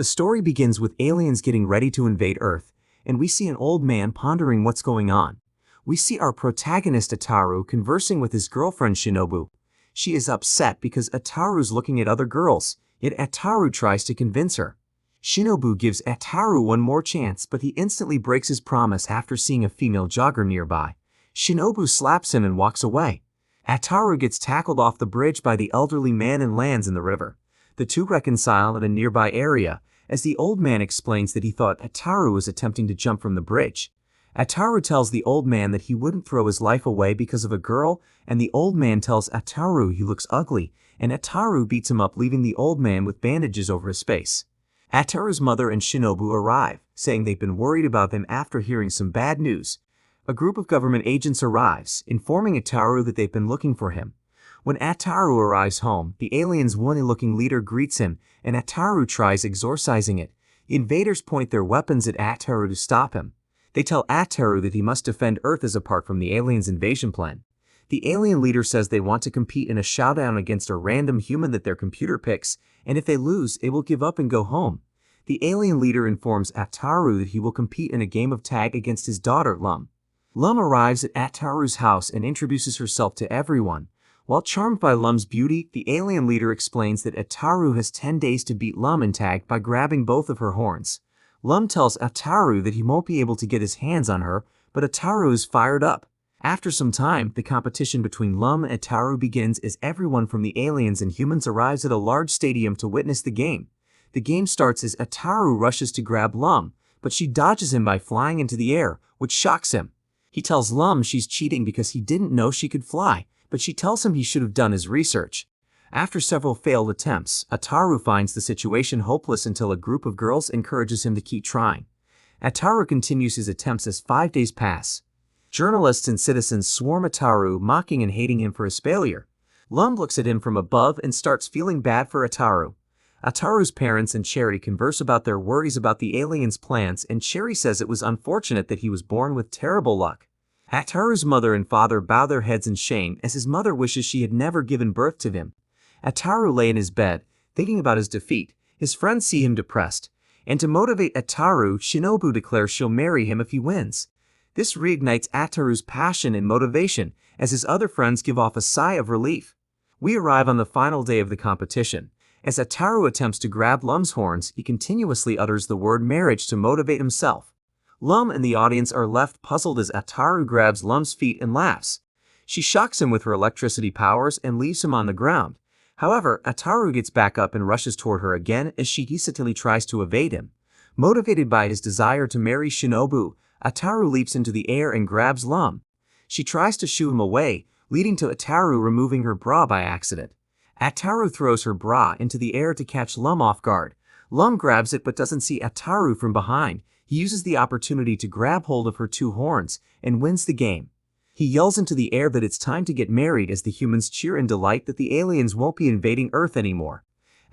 The story begins with aliens getting ready to invade Earth, and we see an old man pondering what's going on. We see our protagonist Ataru conversing with his girlfriend Shinobu. She is upset because Ataru's looking at other girls, yet Ataru tries to convince her. Shinobu gives Ataru one more chance, but he instantly breaks his promise after seeing a female jogger nearby. Shinobu slaps him and walks away. Ataru gets tackled off the bridge by the elderly man and lands in the river. The two reconcile at a nearby area, as the old man explains that he thought Ataru was attempting to jump from the bridge. Ataru tells the old man that he wouldn't throw his life away because of a girl, and the old man tells Ataru he looks ugly, and Ataru beats him up, leaving the old man with bandages over his face. Ataru's mother and Shinobu arrive, saying they've been worried about him after hearing some bad news. A group of government agents arrives, informing Ataru that they've been looking for him. When Ataru arrives home, the alien's wooden-looking leader greets him, and Ataru tries exorcising it. The invaders point their weapons at Ataru to stop him. They tell Ataru that he must defend Earth as apart from the alien's invasion plan. The alien leader says they want to compete in a showdown against a random human that their computer picks, and if they lose, they will give up and go home. The alien leader informs Ataru that he will compete in a game of tag against his daughter, Lum. Lum arrives at Ataru's house and introduces herself to everyone. While charmed by Lum's beauty, the alien leader explains that Ataru has 10 days to beat Lum in tag by grabbing both of her horns. Lum tells Ataru that he won't be able to get his hands on her, but Ataru is fired up. After some time, the competition between Lum and Ataru begins as everyone from the aliens and humans arrives at a large stadium to witness the game. The game starts as Ataru rushes to grab Lum, but she dodges him by flying into the air, which shocks him. He tells Lum she's cheating because he didn't know she could fly, but she tells him he should have done his research. After several failed attempts, Ataru finds the situation hopeless until a group of girls encourages him to keep trying. Ataru continues his attempts as 5 days pass. Journalists and citizens swarm Ataru, mocking and hating him for his failure. Lum looks at him from above and starts feeling bad for Ataru. Ataru's parents and Cherry converse about their worries about the alien's plans, and Cherry says it was unfortunate that he was born with terrible luck. Ataru's mother and father bow their heads in shame as his mother wishes she had never given birth to him. Ataru lay in his bed, thinking about his defeat. His friends see him depressed, and to motivate Ataru, Shinobu declares she'll marry him if he wins. This reignites Ataru's passion and motivation, as his other friends give off a sigh of relief. We arrive on the final day of the competition. As Ataru attempts to grab Lum's horns, he continuously utters the word marriage to motivate himself. Lum and the audience are left puzzled as Ataru grabs Lum's feet and laughs. She shocks him with her electricity powers and leaves him on the ground. However, Ataru gets back up and rushes toward her again as she hesitantly tries to evade him. Motivated by his desire to marry Shinobu, Ataru leaps into the air and grabs Lum. She tries to shoo him away, leading to Ataru removing her bra by accident. Ataru throws her bra into the air to catch Lum off guard. Lum grabs it but doesn't see Ataru from behind. He uses the opportunity to grab hold of her two horns and wins the game. He yells into the air that it's time to get married as the humans cheer in delight that the aliens won't be invading Earth anymore.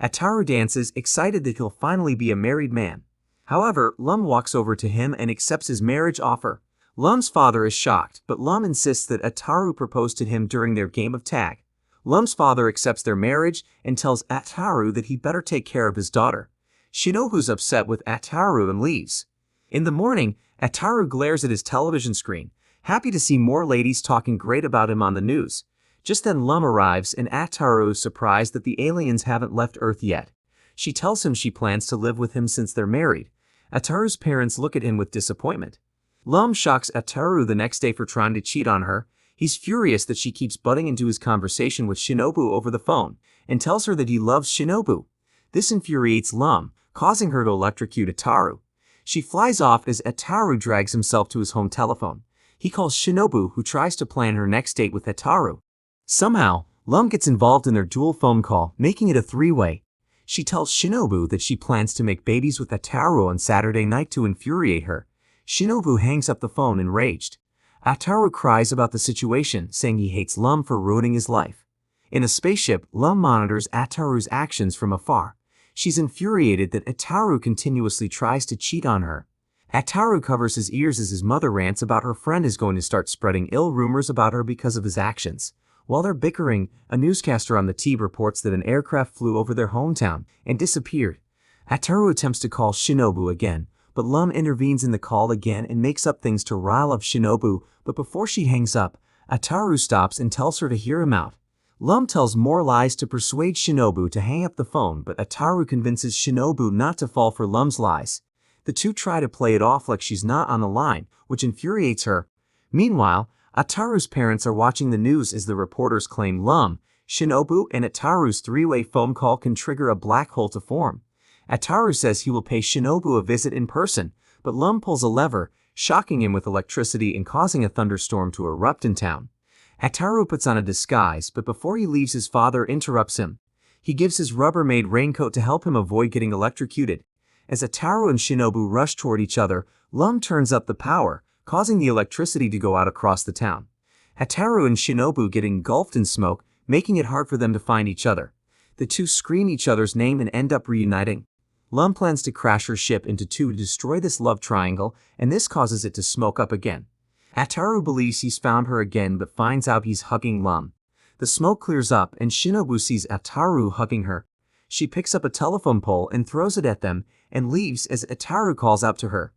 Ataru dances, excited that he'll finally be a married man. However, Lum walks over to him and accepts his marriage offer. Lum's father is shocked, but Lum insists that Ataru proposed to him during their game of tag. Lum's father accepts their marriage and tells Ataru that he better take care of his daughter. Shinobu's upset with Ataru and leaves. In the morning, Ataru glares at his television screen, happy to see more ladies talking great about him on the news. Just then Lum arrives and Ataru is surprised that the aliens haven't left Earth yet. She tells him she plans to live with him since they're married. Ataru's parents look at him with disappointment. Lum shocks Ataru the next day for trying to cheat on her. He's furious that she keeps butting into his conversation with Shinobu over the phone, and tells her that he loves Shinobu. This infuriates Lum, causing her to electrocute Ataru. She flies off as Ataru drags himself to his home telephone. He calls Shinobu, who tries to plan her next date with Ataru. Somehow, Lum gets involved in their dual phone call, making it a three-way. She tells Shinobu that she plans to make babies with Ataru on Saturday night to infuriate her. Shinobu hangs up the phone enraged. Ataru cries about the situation, saying he hates Lum for ruining his life. In a spaceship, Lum monitors Ataru's actions from afar. She's infuriated that Ataru continuously tries to cheat on her. Ataru covers his ears as his mother rants about her friend is going to start spreading ill rumors about her because of his actions. While they're bickering, a newscaster on the TV reports that an aircraft flew over their hometown and disappeared. Ataru attempts to call Shinobu again, but Lum intervenes in the call again and makes up things to rile up Shinobu, but before she hangs up, Ataru stops and tells her to hear him out. Lum tells more lies to persuade Shinobu to hang up the phone, but Ataru convinces Shinobu not to fall for Lum's lies. The two try to play it off like she's not on the line, which infuriates her. Meanwhile, Ataru's parents are watching the news as the reporters claim Lum, Shinobu, and Ataru's three-way phone call can trigger a black hole to form. Ataru says he will pay Shinobu a visit in person, but Lum pulls a lever, shocking him with electricity and causing a thunderstorm to erupt in town. Ataru puts on a disguise, but before he leaves his father interrupts him. He gives his Rubbermaid raincoat to help him avoid getting electrocuted. As Ataru and Shinobu rush toward each other, Lum turns up the power, causing the electricity to go out across the town. Ataru and Shinobu get engulfed in smoke, making it hard for them to find each other. The two scream each other's name and end up reuniting. Lum plans to crash her ship into two to destroy this love triangle, and this causes it to smoke up again. Ataru believes he's found her again but finds out he's hugging Lum. The smoke clears up and Shinobu sees Ataru hugging her. She picks up a telephone pole and throws it at them and leaves as Ataru calls out to her.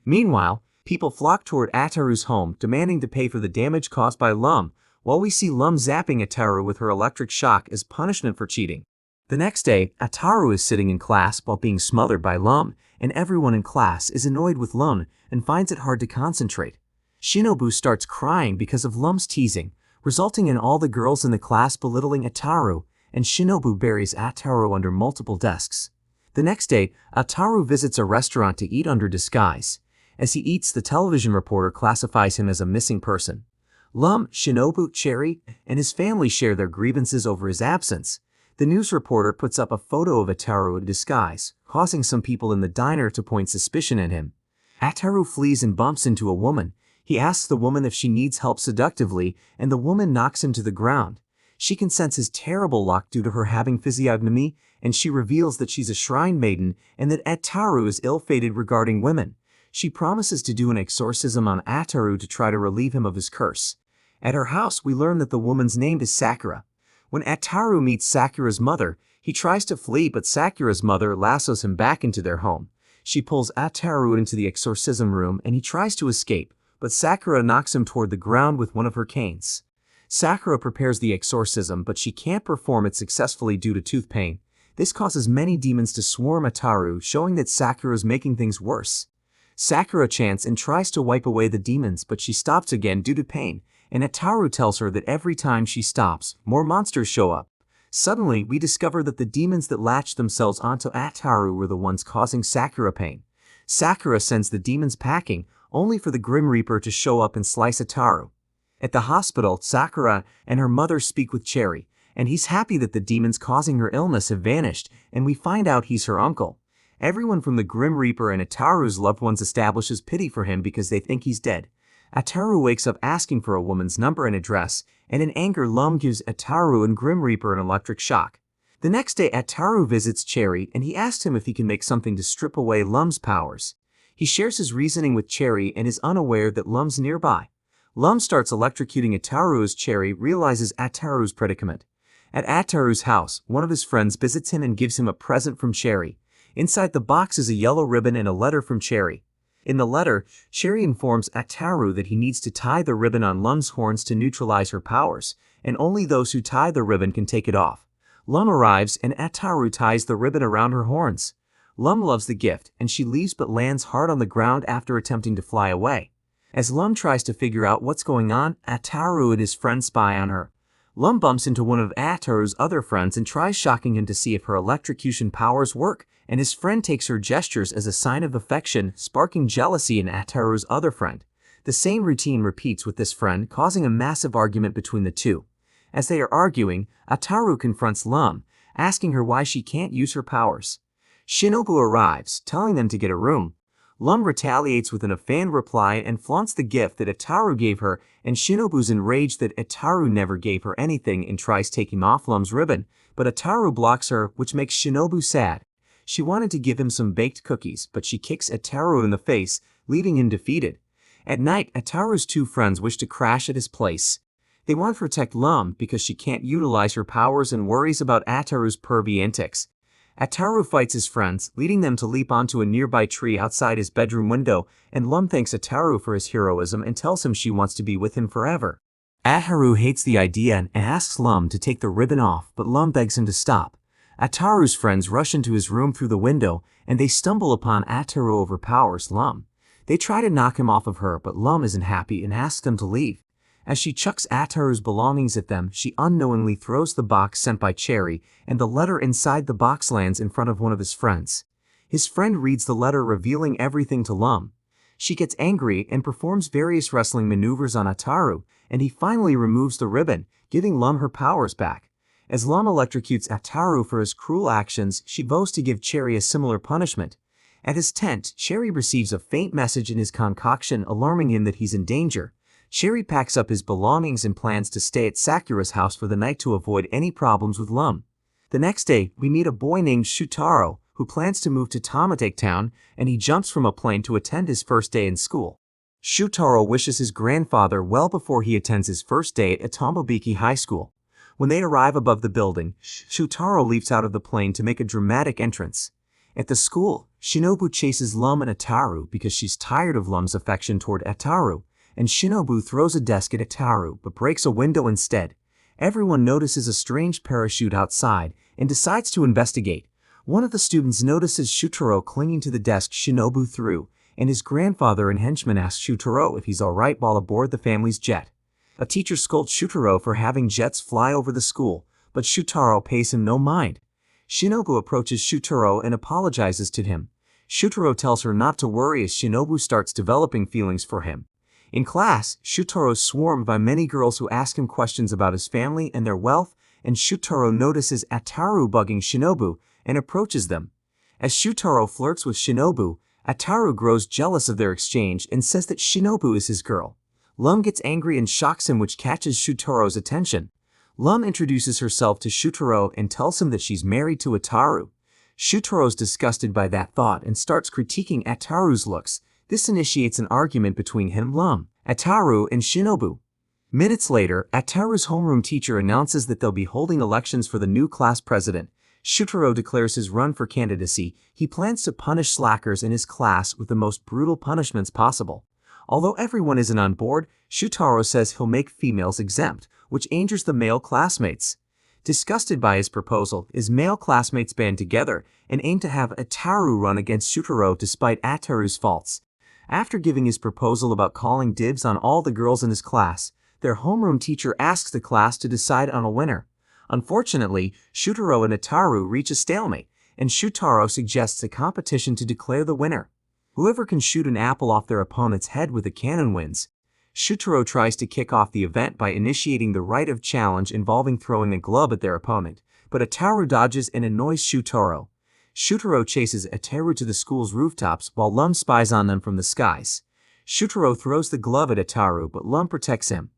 Meanwhile, people flock toward Ataru's home, demanding to pay for the damage caused by Lum, while we see Lum zapping Ataru with her electric shock as punishment for cheating. The next day, Ataru is sitting in class while being smothered by Lum, and everyone in class is annoyed with Lum and finds it hard to concentrate. Shinobu starts crying because of Lum's teasing, resulting in all the girls in the class belittling Ataru, and Shinobu buries Ataru under multiple desks. The next day, Ataru visits a restaurant to eat under disguise. As he eats, the television reporter classifies him as a missing person. Lum, Shinobu, Cherry, and his family share their grievances over his absence. The news reporter puts up a photo of Ataru in disguise, causing some people in the diner to point suspicion at him. Ataru flees and bumps into a woman. He asks the woman if she needs help seductively, and the woman knocks him to the ground. She can sense his terrible luck due to her having physiognomy, and she reveals that she's a shrine maiden and that Ataru is ill-fated regarding women. She promises to do an exorcism on Ataru to try to relieve him of his curse. At her house, we learn that the woman's name is Sakura. When Ataru meets Sakura's mother, he tries to flee, but Sakura's mother lassos him back into their home. She pulls Ataru into the exorcism room and he tries to escape, but Sakura knocks him toward the ground with one of her canes. Sakura prepares the exorcism, but she can't perform it successfully due to tooth pain. This causes many demons to swarm Ataru, showing that Sakura is making things worse. Sakura chants and tries to wipe away the demons, but she stops again due to pain, and Ataru tells her that every time she stops, more monsters show up. Suddenly, we discover that the demons that latched themselves onto Ataru were the ones causing Sakura pain. Sakura sends the demons packing, only for the Grim Reaper to show up and slice Ataru. At the hospital, Sakura and her mother speak with Cherry, and he's happy that the demons causing her illness have vanished, and we find out he's her uncle. Everyone from the Grim Reaper and Ataru's loved ones establishes pity for him because they think he's dead. Ataru wakes up asking for a woman's number and address, and in anger Lum gives Ataru and Grim Reaper an electric shock. The next day Ataru visits Cherry and he asks him if he can make something to strip away Lum's powers. He shares his reasoning with Cherry and is unaware that Lum's nearby. Lum starts electrocuting Ataru as Cherry realizes Ataru's predicament. At Ataru's house, one of his friends visits him and gives him a present from Cherry. Inside the box is a yellow ribbon and a letter from Cherry. In the letter, Cherry informs Ataru that he needs to tie the ribbon on Lum's horns to neutralize her powers, and only those who tie the ribbon can take it off. Lum arrives and Ataru ties the ribbon around her horns. Lum loves the gift, and she leaves but lands hard on the ground after attempting to fly away. As Lum tries to figure out what's going on, Ataru and his friend spy on her. Lum bumps into one of Ataru's other friends and tries shocking him to see if her electrocution powers work, and his friend takes her gestures as a sign of affection, sparking jealousy in Ataru's other friend. The same routine repeats with this friend, causing a massive argument between the two. As they are arguing, Ataru confronts Lum, asking her why she can't use her powers. Shinobu arrives, telling them to get a room. Lum retaliates with an offhand reply and flaunts the gift that Ataru gave her, and Shinobu's enraged that Ataru never gave her anything and tries taking off Lum's ribbon, but Ataru blocks her, which makes Shinobu sad. She wanted to give him some baked cookies, but she kicks Ataru in the face, leaving him defeated. At night, Ataru's two friends wish to crash at his place. They want to protect Lum because she can't utilize her powers and worries about Ataru's pervy antics. Ataru fights his friends, leading them to leap onto a nearby tree outside his bedroom window, and Lum thanks Ataru for his heroism and tells him she wants to be with him forever. Ataru hates the idea and asks Lum to take the ribbon off, but Lum begs him to stop. Ataru's friends rush into his room through the window, and they stumble upon Ataru overpowers Lum. They try to knock him off of her, but Lum isn't happy and asks them to leave. As she chucks Ataru's belongings at them, she unknowingly throws the box sent by Cherry, and the letter inside the box lands in front of one of his friends. His friend reads the letter, revealing everything to Lum. She gets angry and performs various wrestling maneuvers on Ataru, and he finally removes the ribbon, giving Lum her powers back. As Lum electrocutes Ataru for his cruel actions, she vows to give Cherry a similar punishment. At his tent, Cherry receives a faint message in his concoction alarming him that he's in danger. Cherry packs up his belongings and plans to stay at Sakura's house for the night to avoid any problems with Lum. The next day, we meet a boy named Shutaro, who plans to move to Tomatake Town, and he jumps from a plane to attend his first day in school. Shutaro wishes his grandfather well before he attends his first day at Tomobiki High School. When they arrive above the building, Shutaro leaps out of the plane to make a dramatic entrance. At the school, Shinobu chases Lum and Ataru because she's tired of Lum's affection toward Ataru, and Shinobu throws a desk at Ataru but breaks a window instead. Everyone notices a strange parachute outside and decides to investigate. One of the students notices Shutaro clinging to the desk Shinobu threw, and his grandfather and henchman ask Shutaro if he's alright while aboard the family's jet. A teacher scolds Shutaro for having jets fly over the school, but Shutaro pays him no mind. Shinobu approaches Shutaro and apologizes to him. Shutaro tells her not to worry as Shinobu starts developing feelings for him. In class, Shutaro is swarmed by many girls who ask him questions about his family and their wealth, and Shutaro notices Ataru bugging Shinobu and approaches them. As Shutaro flirts with Shinobu, Ataru grows jealous of their exchange and says that Shinobu is his girl. Lum gets angry and shocks him, which catches Shutaro's attention. Lum introduces herself to Shutaro and tells him that she's married to Ataru. Shutaro's disgusted by that thought and starts critiquing Ataru's looks. This initiates an argument between him, Lum, Ataru, and Shinobu. Minutes later, Ataru's homeroom teacher announces that they'll be holding elections for the new class president. Shutaro declares his run for candidacy. He plans to punish slackers in his class with the most brutal punishments possible. Although everyone isn't on board, Shutaro says he'll make females exempt, which angers the male classmates. Disgusted by his proposal, his male classmates band together and aim to have Ataru run against Shutaro despite Ataru's faults. After giving his proposal about calling dibs on all the girls in his class, their homeroom teacher asks the class to decide on a winner. Unfortunately, Shutaro and Ataru reach a stalemate, and Shutaro suggests a competition to declare the winner. Whoever can shoot an apple off their opponent's head with a cannon wins. Shutaro tries to kick off the event by initiating the rite of challenge involving throwing a glove at their opponent, but Ataru dodges and annoys Shutaro. Shutaro chases Ataru to the school's rooftops while Lum spies on them from the skies. Shutaro throws the glove at Ataru, but Lum protects him.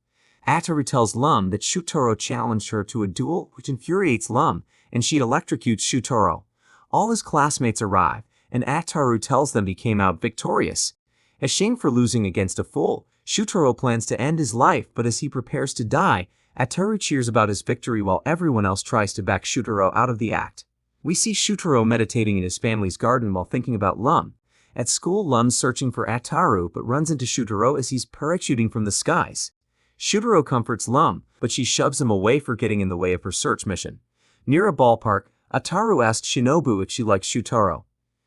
Ataru tells Lum that Shutaro challenged her to a duel, which infuriates Lum, and she electrocutes Shutaro. All his classmates arrive, and Ataru tells them he came out victorious. Ashamed for losing against a fool, Shutaro plans to end his life, but as he prepares to die, Ataru cheers about his victory while everyone else tries to back Shutaro out of the act. We see Shutaro meditating in his family's garden while thinking about Lum. At school, Lum's searching for Ataru but runs into Shutaro as he's parachuting from the skies. Shutaro comforts Lum, but she shoves him away for getting in the way of her search mission. Near a ballpark, Ataru asks Shinobu if she likes Shutaro.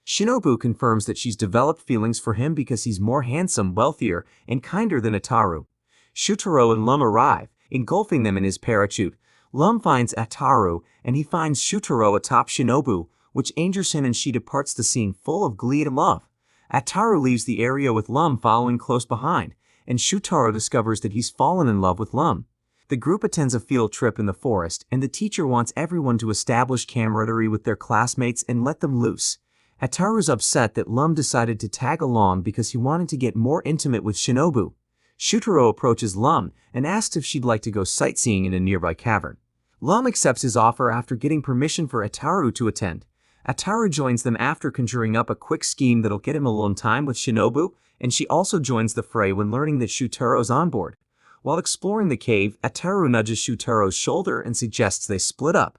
Shinobu confirms that she's developed feelings for him because he's more handsome, wealthier, and kinder than Ataru. Shutaro and Lum arrive, engulfing them in his parachute. Lum finds Ataru, and he finds Shutaro atop Shinobu, which angers him, and she departs the scene full of glee and love. Ataru leaves the area with Lum following close behind, and Shutaro discovers that he's fallen in love with Lum. The group attends a field trip in the forest, and the teacher wants everyone to establish camaraderie with their classmates and let them loose. Ataru's upset that Lum decided to tag along because he wanted to get more intimate with Shinobu. Shutaro approaches Lum and asks if she'd like to go sightseeing in a nearby cavern. Lum accepts his offer after getting permission for Ataru to attend. Ataru joins them after conjuring up a quick scheme that'll get him alone time with Shinobu, and she also joins the fray when learning that Shutaro's on board. While exploring the cave, Ataru nudges Shutaro's shoulder and suggests they split up.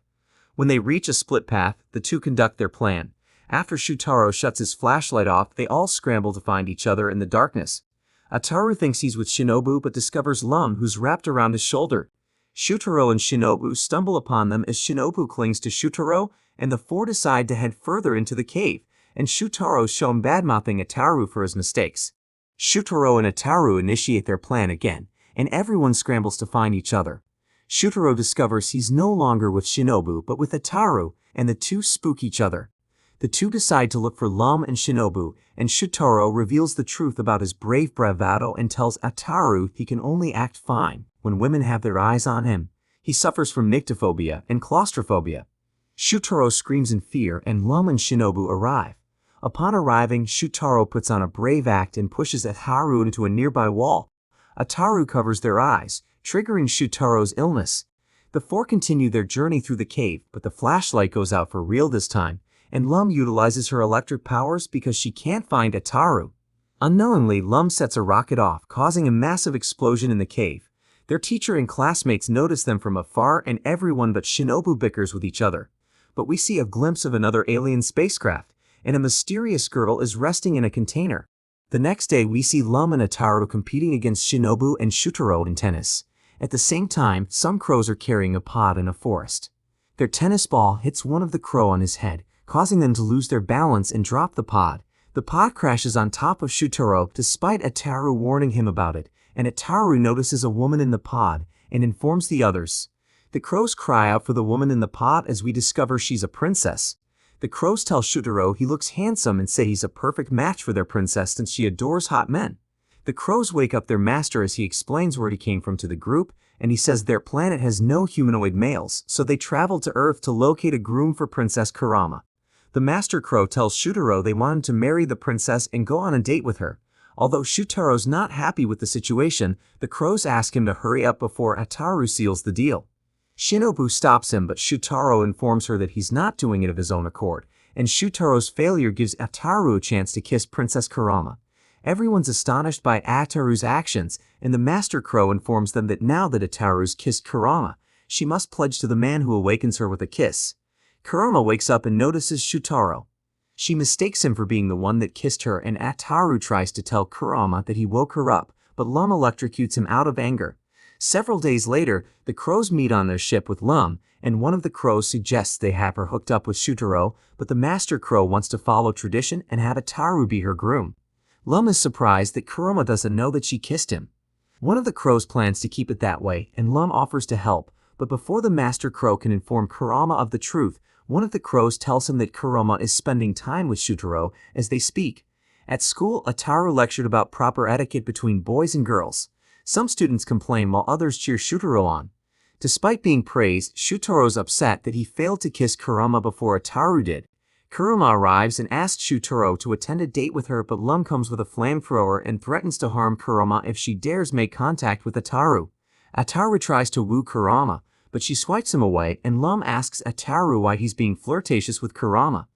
When they reach a split path, the two conduct their plan. After Shutaro shuts his flashlight off, they all scramble to find each other in the darkness. Ataru thinks he's with Shinobu but discovers Lum, who's wrapped around his shoulder. Shutaro and Shinobu stumble upon them as Shinobu clings to Shutaro, and the four decide to head further into the cave, and Shutaro's shown badmouthing Ataru for his mistakes. Shutaro and Ataru initiate their plan again, and everyone scrambles to find each other. Shutaro discovers he's no longer with Shinobu but with Ataru, and the two spook each other. The two decide to look for Lum and Shinobu, and Shutaro reveals the truth about his brave bravado and tells Ataru he can only act fine when women have their eyes on him. He suffers from nyctophobia and claustrophobia. Shutaro screams in fear, and Lum and Shinobu arrive. Upon arriving, Shutaro puts on a brave act and pushes Ataru into a nearby wall. Ataru covers their eyes, triggering Shutaro's illness. The four continue their journey through the cave, but the flashlight goes out for real this time, and Lum utilizes her electric powers because she can't find Ataru. Unknowingly, Lum sets a rocket off, causing a massive explosion in the cave. Their teacher and classmates notice them from afar, and everyone but Shinobu bickers with each other. But we see a glimpse of another alien spacecraft, and a mysterious girl is resting in a container. The next day, we see Lum and Ataru competing against Shinobu and Shutaro in tennis. At the same time, some crows are carrying a pod in a forest. Their tennis ball hits one of the crow on his head, causing them to lose their balance and drop the pod. The pod crashes on top of Shutaro despite Ataru warning him about it, and Ataru notices a woman in the pod and informs the others. The crows cry out for the woman in the pod as we discover she's a princess. The crows tell Shutaro he looks handsome and say he's a perfect match for their princess since she adores hot men. The crows wake up their master as he explains where he came from to the group, and he says their planet has no humanoid males, so they travel to Earth to locate a groom for Princess Kurama. The master crow tells Shutaro they want him to marry the princess and go on a date with her. Although Shutaro's not happy with the situation, the crows ask him to hurry up before Ataru seals the deal. Shinobu stops him, but Shutaro informs her that he's not doing it of his own accord, and Shutaro's failure gives Ataru a chance to kiss Princess Kurama. Everyone's astonished by Ataru's actions, and the master crow informs them that now that Ataru's kissed Kurama, she must pledge to the man who awakens her with a kiss. Kurama wakes up and notices Shutaro. She mistakes him for being the one that kissed her, and Ataru tries to tell Kurama that he woke her up, but Lum electrocutes him out of anger. Several days later, the crows meet on their ship with Lum, and one of the crows suggests they have her hooked up with Shutaro, but the master crow wants to follow tradition and have Ataru be her groom. Lum is surprised that Kurama doesn't know that she kissed him. One of the crows plans to keep it that way, and Lum offers to help, but before the master crow can inform Kurama of the truth, one of the crows tells him that Kurama is spending time with Shutaro as they speak. At school, Ataru lectured about proper etiquette between boys and girls. Some students complain while others cheer Shutaro on. Despite being praised, Shutaro's upset that he failed to kiss Kurama before Ataru did. Kurama arrives and asks Shutaro to attend a date with her, but Lum comes with a flamethrower and threatens to harm Kurama if she dares make contact with Ataru. Ataru tries to woo Kurama, but she swipes him away, and Lum asks Ataru why he's being flirtatious with Kurama.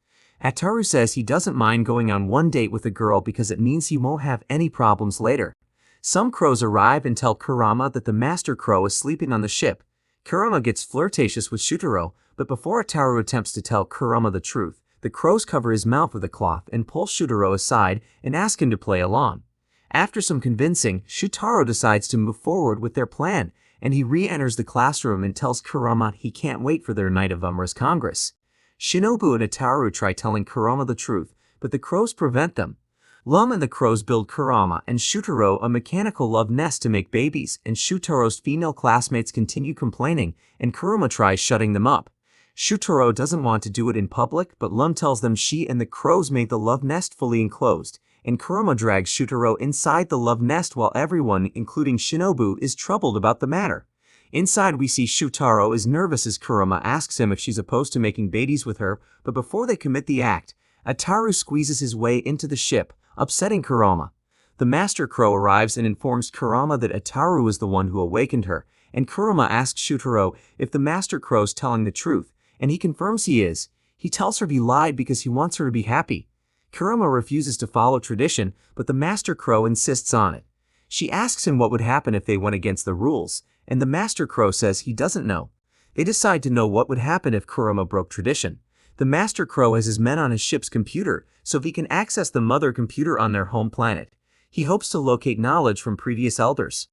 Ataru says he doesn't mind going on one date with a girl because it means he won't have any problems later. Some crows arrive and tell Kurama that the master crow is sleeping on the ship. Kurama gets flirtatious with Shutaro, but before Ataru attempts to tell Kurama the truth, the crows cover his mouth with a cloth and pull Shutaro aside and ask him to play along. After some convincing, Shutaro decides to move forward with their plan, and he re-enters the classroom and tells Kurama he can't wait for their night of Umra's Congress. Shinobu and Ataru try telling Kurama the truth, but the crows prevent them. Lum and the crows build Kurama and Shutaro a mechanical love nest to make babies, and Shutaro's female classmates continue complaining, and Kurama tries shutting them up. Shutaro doesn't want to do it in public, but Lum tells them she and the crows made the love nest fully enclosed, and Kurama drags Shutaro inside the love nest while everyone, including Shinobu, is troubled about the matter. Inside, we see Shutaro is nervous as Kurama asks him if she's opposed to making babies with her, but before they commit the act, Ataru squeezes his way into the ship, upsetting Kurama. The master crow arrives and informs Kurama that Ataru is the one who awakened her, and Kurama asks Shutaro if the master crow's telling the truth, and he confirms he is. He tells her he lied because he wants her to be happy. Kurama refuses to follow tradition, but the master crow insists on it. She asks him what would happen if they went against the rules, and the master crow says he doesn't know. They decide to know what would happen if Kurama broke tradition. The Master Crow has his men on his ship's computer, so he can access the mother computer on their home planet. He hopes to locate knowledge from previous elders.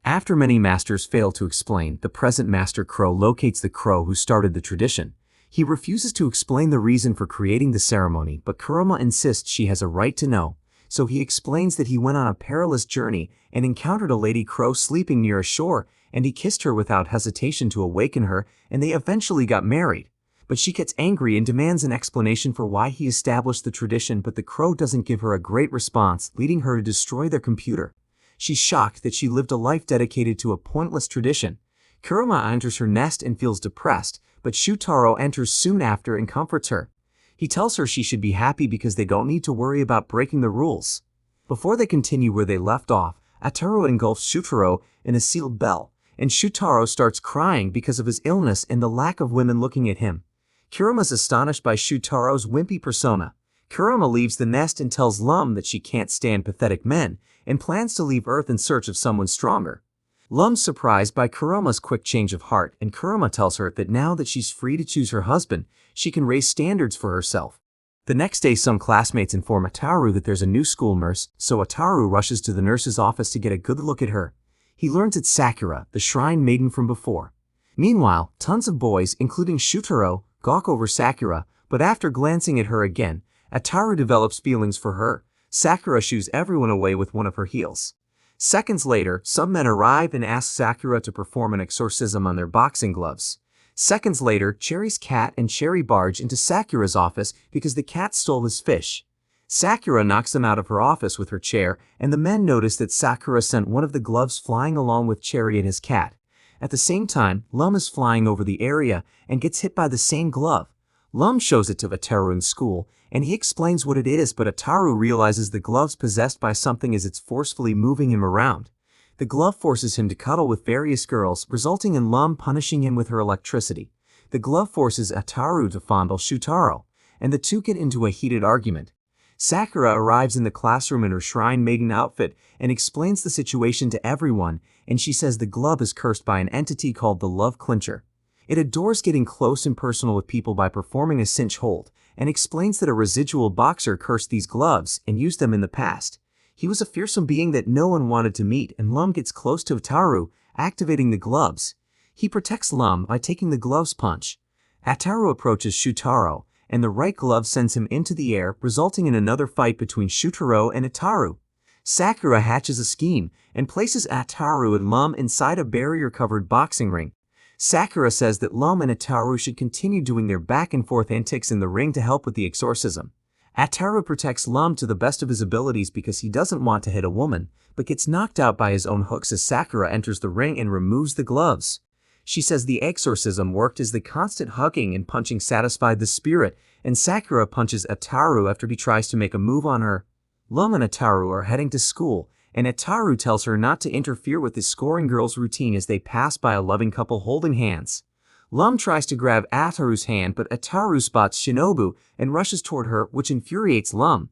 After many masters fail to explain, the present Master Crow locates the crow who started the tradition. He refuses to explain the reason for creating the ceremony, but Kurama insists she has a right to know. So he explains that he went on a perilous journey and encountered a lady crow sleeping near a shore, and he kissed her without hesitation to awaken her, and they eventually got married. But she gets angry and demands an explanation for why he established the tradition, but the crow doesn't give her a great response, leading her to destroy their computer. She's shocked that she lived a life dedicated to a pointless tradition. Kurama enters her nest and feels depressed, but Shutaro enters soon after and comforts her. He tells her she should be happy because they don't need to worry about breaking the rules. Before they continue where they left off, Ataru engulfs Shutaro in a sealed bell, and Shutaro starts crying because of his illness and the lack of women looking at him. Kurama's astonished by Shutaro's wimpy persona. Kurama leaves the nest and tells Lum that she can't stand pathetic men, and plans to leave Earth in search of someone stronger. Lum's surprised by Kurama's quick change of heart, and Kurama tells her that now that she's free to choose her husband, she can raise standards for herself. The next day, some classmates inform Ataru that there's a new school nurse, so Ataru rushes to the nurse's office to get a good look at her. He learns it's Sakura, the shrine maiden from before. Meanwhile, tons of boys, including Shutaro, gawk over Sakura, but after glancing at her again, Ataru develops feelings for her. Sakura shoos everyone away with one of her heels. Seconds later, some men arrive and ask Sakura to perform an exorcism on their boxing gloves. Seconds later, Cherry's cat and Cherry barge into Sakura's office because the cat stole his fish. Sakura knocks them out of her office with her chair, and the men notice that Sakura sent one of the gloves flying along with Cherry and his cat. At the same time, Lum is flying over the area and gets hit by the same glove. Lum shows it to Ataru in school, and he explains what it is, but Ataru realizes the glove's possessed by something as it's forcefully moving him around. The glove forces him to cuddle with various girls, resulting in Lum punishing him with her electricity. The glove forces Ataru to fondle Shutaro, and the two get into a heated argument. Sakura arrives in the classroom in her shrine maiden outfit and explains the situation to everyone, and she says the glove is cursed by an entity called the Love Clincher. It adores getting close and personal with people by performing a cinch hold, and explains that a residual boxer cursed these gloves and used them in the past. He was a fearsome being that no one wanted to meet, and Lum gets close to Ataru, activating the gloves. He protects Lum by taking the glove's punch. Ataru approaches Shutaro, and the right glove sends him into the air, resulting in another fight between Shutaro and Ataru. Sakura hatches a scheme and places Ataru and Lum inside a barrier-covered boxing ring. Sakura says that Lum and Ataru should continue doing their back-and-forth antics in the ring to help with the exorcism. Ataru protects Lum to the best of his abilities because he doesn't want to hit a woman, but gets knocked out by his own hooks as Sakura enters the ring and removes the gloves. She says the exorcism worked as the constant hugging and punching satisfied the spirit, and Sakura punches Ataru after he tries to make a move on her. Lum and Ataru are heading to school, and Ataru tells her not to interfere with the scoring girl's routine as they pass by a loving couple holding hands. Lum tries to grab Ataru's hand, but Ataru spots Shinobu and rushes toward her, which infuriates Lum.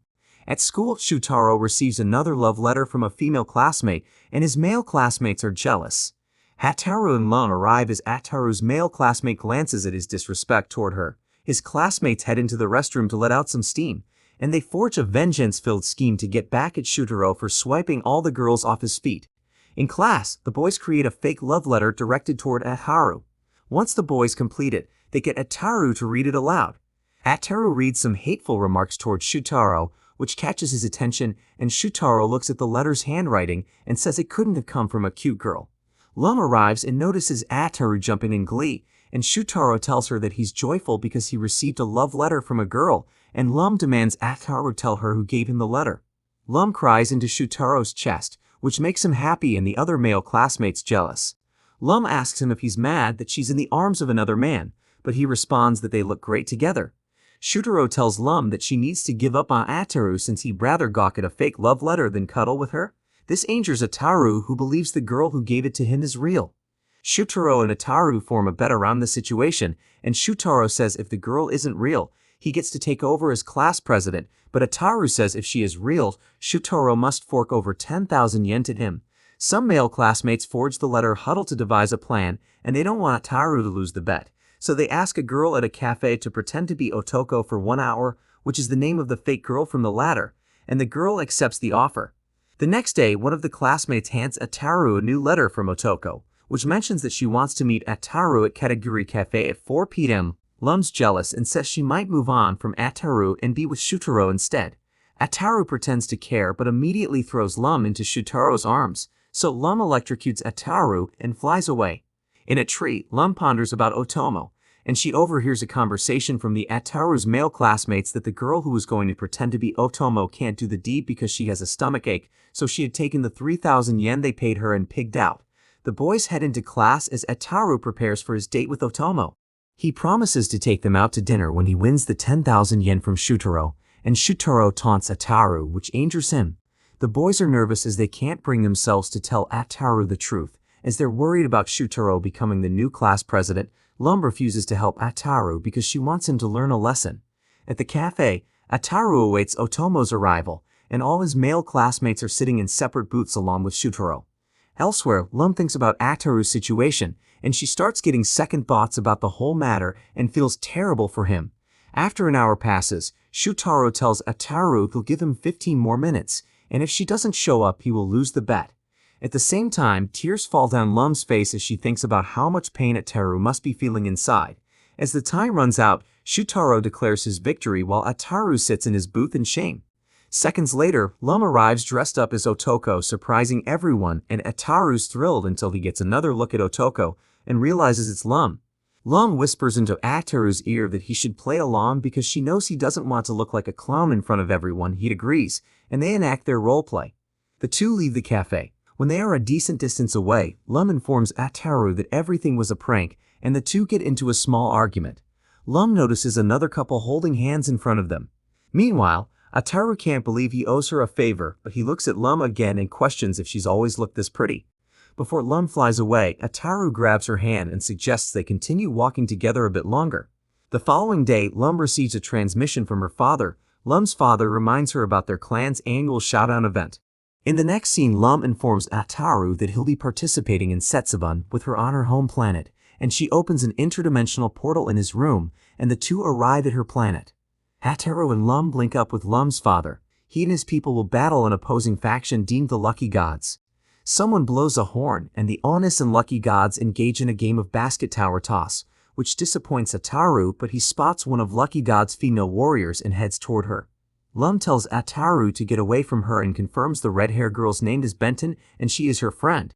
At school, Shutaro receives another love letter from a female classmate, and his male classmates are jealous. Ataru and Lum arrive as Ataru's male classmate glances at his disrespect toward her. His classmates head into the restroom to let out some steam, and they forge a vengeance-filled scheme to get back at Shutaro for swiping all the girls off his feet. In class, the boys create a fake love letter directed toward Ataru. Once the boys complete it, they get Ataru to read it aloud. Ataru reads some hateful remarks toward Shutaro, which catches his attention, and Shutaro looks at the letter's handwriting and says it couldn't have come from a cute girl. Lum arrives and notices Ataru jumping in glee, and Shutaro tells her that he's joyful because he received a love letter from a girl, and Lum demands Ataru tell her who gave him the letter. Lum cries into Shutaro's chest, which makes him happy and the other male classmates jealous. Lum asks him if he's mad that she's in the arms of another man, but he responds that they look great together. Shutaro tells Lum that she needs to give up on Ataru since he'd rather gawk at a fake love letter than cuddle with her. This angers Ataru, who believes the girl who gave it to him is real. Shutaro and Ataru form a bet around the situation, and Shutaro says if the girl isn't real, he gets to take over as class president, but Ataru says if she is real, Shutaro must fork over 10,000 yen to him. Some male classmates forge the letter huddle to devise a plan, and they don't want Ataru to lose the bet. So they ask a girl at a cafe to pretend to be Otoko for 1 hour, which is the name of the fake girl from the ladder, and the girl accepts the offer. The next day, one of the classmates hands Ataru a new letter from Otoko, which mentions that she wants to meet Ataru at Kataguri Cafe at 4 p.m. Lum's jealous and says she might move on from Ataru and be with Shutaro instead. Ataru pretends to care but immediately throws Lum into Shutaro's arms, so Lum electrocutes Ataru and flies away. In a tree, Lum ponders about Otomo, and she overhears a conversation from the Ataru's male classmates that the girl who was going to pretend to be Otomo can't do the deed because she has a stomachache, so she had taken the 3,000 yen they paid her and pigged out. The boys head into class as Ataru prepares for his date with Otomo. He promises to take them out to dinner when he wins the 10,000 yen from Shutaro, and Shutaro taunts Ataru, which angers him. The boys are nervous as they can't bring themselves to tell Ataru the truth, as they're worried about Shutaro becoming the new class president. Lum refuses to help Ataru because she wants him to learn a lesson. At the cafe, Ataru awaits Otomo's arrival, and all his male classmates are sitting in separate booths along with Shutaro. Elsewhere, Lum thinks about Ataru's situation, and she starts getting second thoughts about the whole matter and feels terrible for him. After an hour passes, Shutaro tells Ataru he'll give him 15 more minutes, and if she doesn't show up, he will lose the bet. At the same time, tears fall down Lum's face as she thinks about how much pain Ataru must be feeling inside. As the time runs out, Shutaro declares his victory while Ataru sits in his booth in shame. Seconds later, Lum arrives dressed up as Otoko, surprising everyone, and Ataru's thrilled until he gets another look at Otoko and realizes it's Lum. Lum whispers into Ataru's ear that he should play along because she knows he doesn't want to look like a clown in front of everyone. He agrees, and they enact their role play. The two leave the cafe. When they are a decent distance away, Lum informs Ataru that everything was a prank, and the two get into a small argument. Lum notices another couple holding hands in front of them. Meanwhile, Ataru can't believe he owes her a favor, but he looks at Lum again and questions if she's always looked this pretty. Before Lum flies away, Ataru grabs her hand and suggests they continue walking together a bit longer. The following day, Lum receives a transmission from her father. Lum's father reminds her about their clan's annual showdown event. In the next scene, Lum informs Ataru that he'll be participating in Setsubun with her on her home planet, and she opens an interdimensional portal in his room, and the two arrive at her planet. Ataru and Lum link up with Lum's father. He and his people will battle an opposing faction deemed the Lucky Gods. Someone blows a horn, and the Honest and Lucky Gods engage in a game of basket tower toss, which disappoints Ataru, but he spots one of Lucky God's female warriors and heads toward her. Lum tells Ataru to get away from her and confirms the red-haired girl's name is Benton and she is her friend.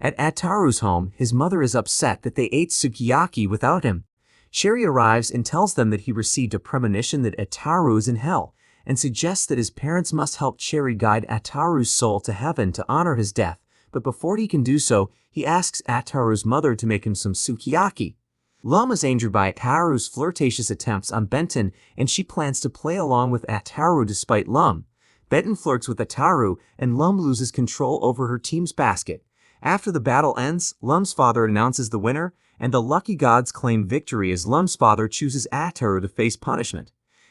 At Ataru's home, his mother is upset that they ate sukiyaki without him. Sherry arrives and tells them that he received a premonition that Ataru is in hell, and suggests that his parents must help Cherry guide Ataru's soul to heaven to honor his death, but before he can do so, he asks Ataru's mother to make him some sukiyaki. Lum is angered by Ataru's flirtatious attempts on Benton, and she plans to play along with Ataru despite Lum. Benton flirts with Ataru, and Lum loses control over her team's basket. After the battle ends, Lum's father announces the winner, and the Lucky Gods claim victory as Lum's father chooses Ataru to face punishment.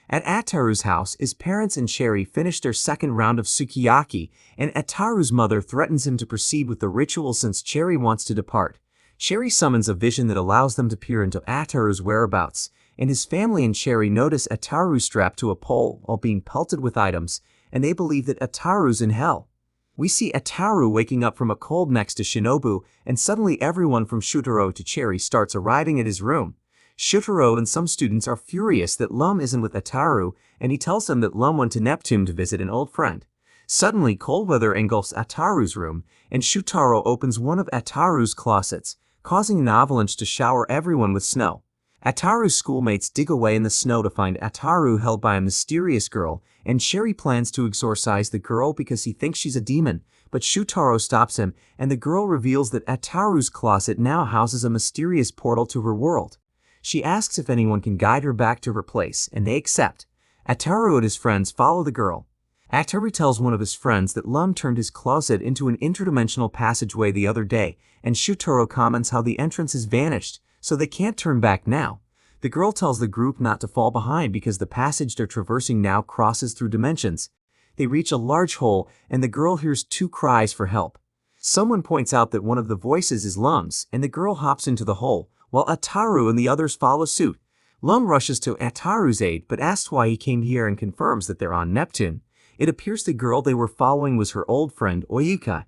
At Ataru's house, his parents and Cherry finish their second round of sukiyaki, and Ataru's mother threatens him to proceed with the ritual since Cherry wants to depart. Cherry summons a vision that allows them to peer into Ataru's whereabouts, and his family and Cherry notice Ataru strapped to a pole while being pelted with items, and they believe that Ataru's in hell. We see Ataru waking up from a cold next to Shinobu, and suddenly everyone from Shutaro to Cherry starts arriving at his room. Shutaro and some students are furious that Lum isn't with Ataru, and he tells them that Lum went to Neptune to visit an old friend. Suddenly, cold weather engulfs Ataru's room, and Shutaro opens one of Ataru's closets, causing an avalanche to shower everyone with snow. Ataru's schoolmates dig away in the snow to find Ataru held by a mysterious girl, and Cherry plans to exorcise the girl because he thinks she's a demon, but Shutaro stops him, and the girl reveals that Ataru's closet now houses a mysterious portal to her world. She asks if anyone can guide her back to her place, and they accept. Ataru and his friends follow the girl. Ataru tells one of his friends that Lum turned his closet into an interdimensional passageway the other day, and Shutaro comments how the entrance has vanished, so they can't turn back now. The girl tells the group not to fall behind because the passage they're traversing now crosses through dimensions. They reach a large hole, and the girl hears two cries for help. Someone points out that one of the voices is Lum's, and the girl hops into the hole, while Ataru and the others follow suit. Lum rushes to Ataru's aid but asks why he came here and confirms that they're on Neptune. It appears the girl they were following was her old friend Oyuki.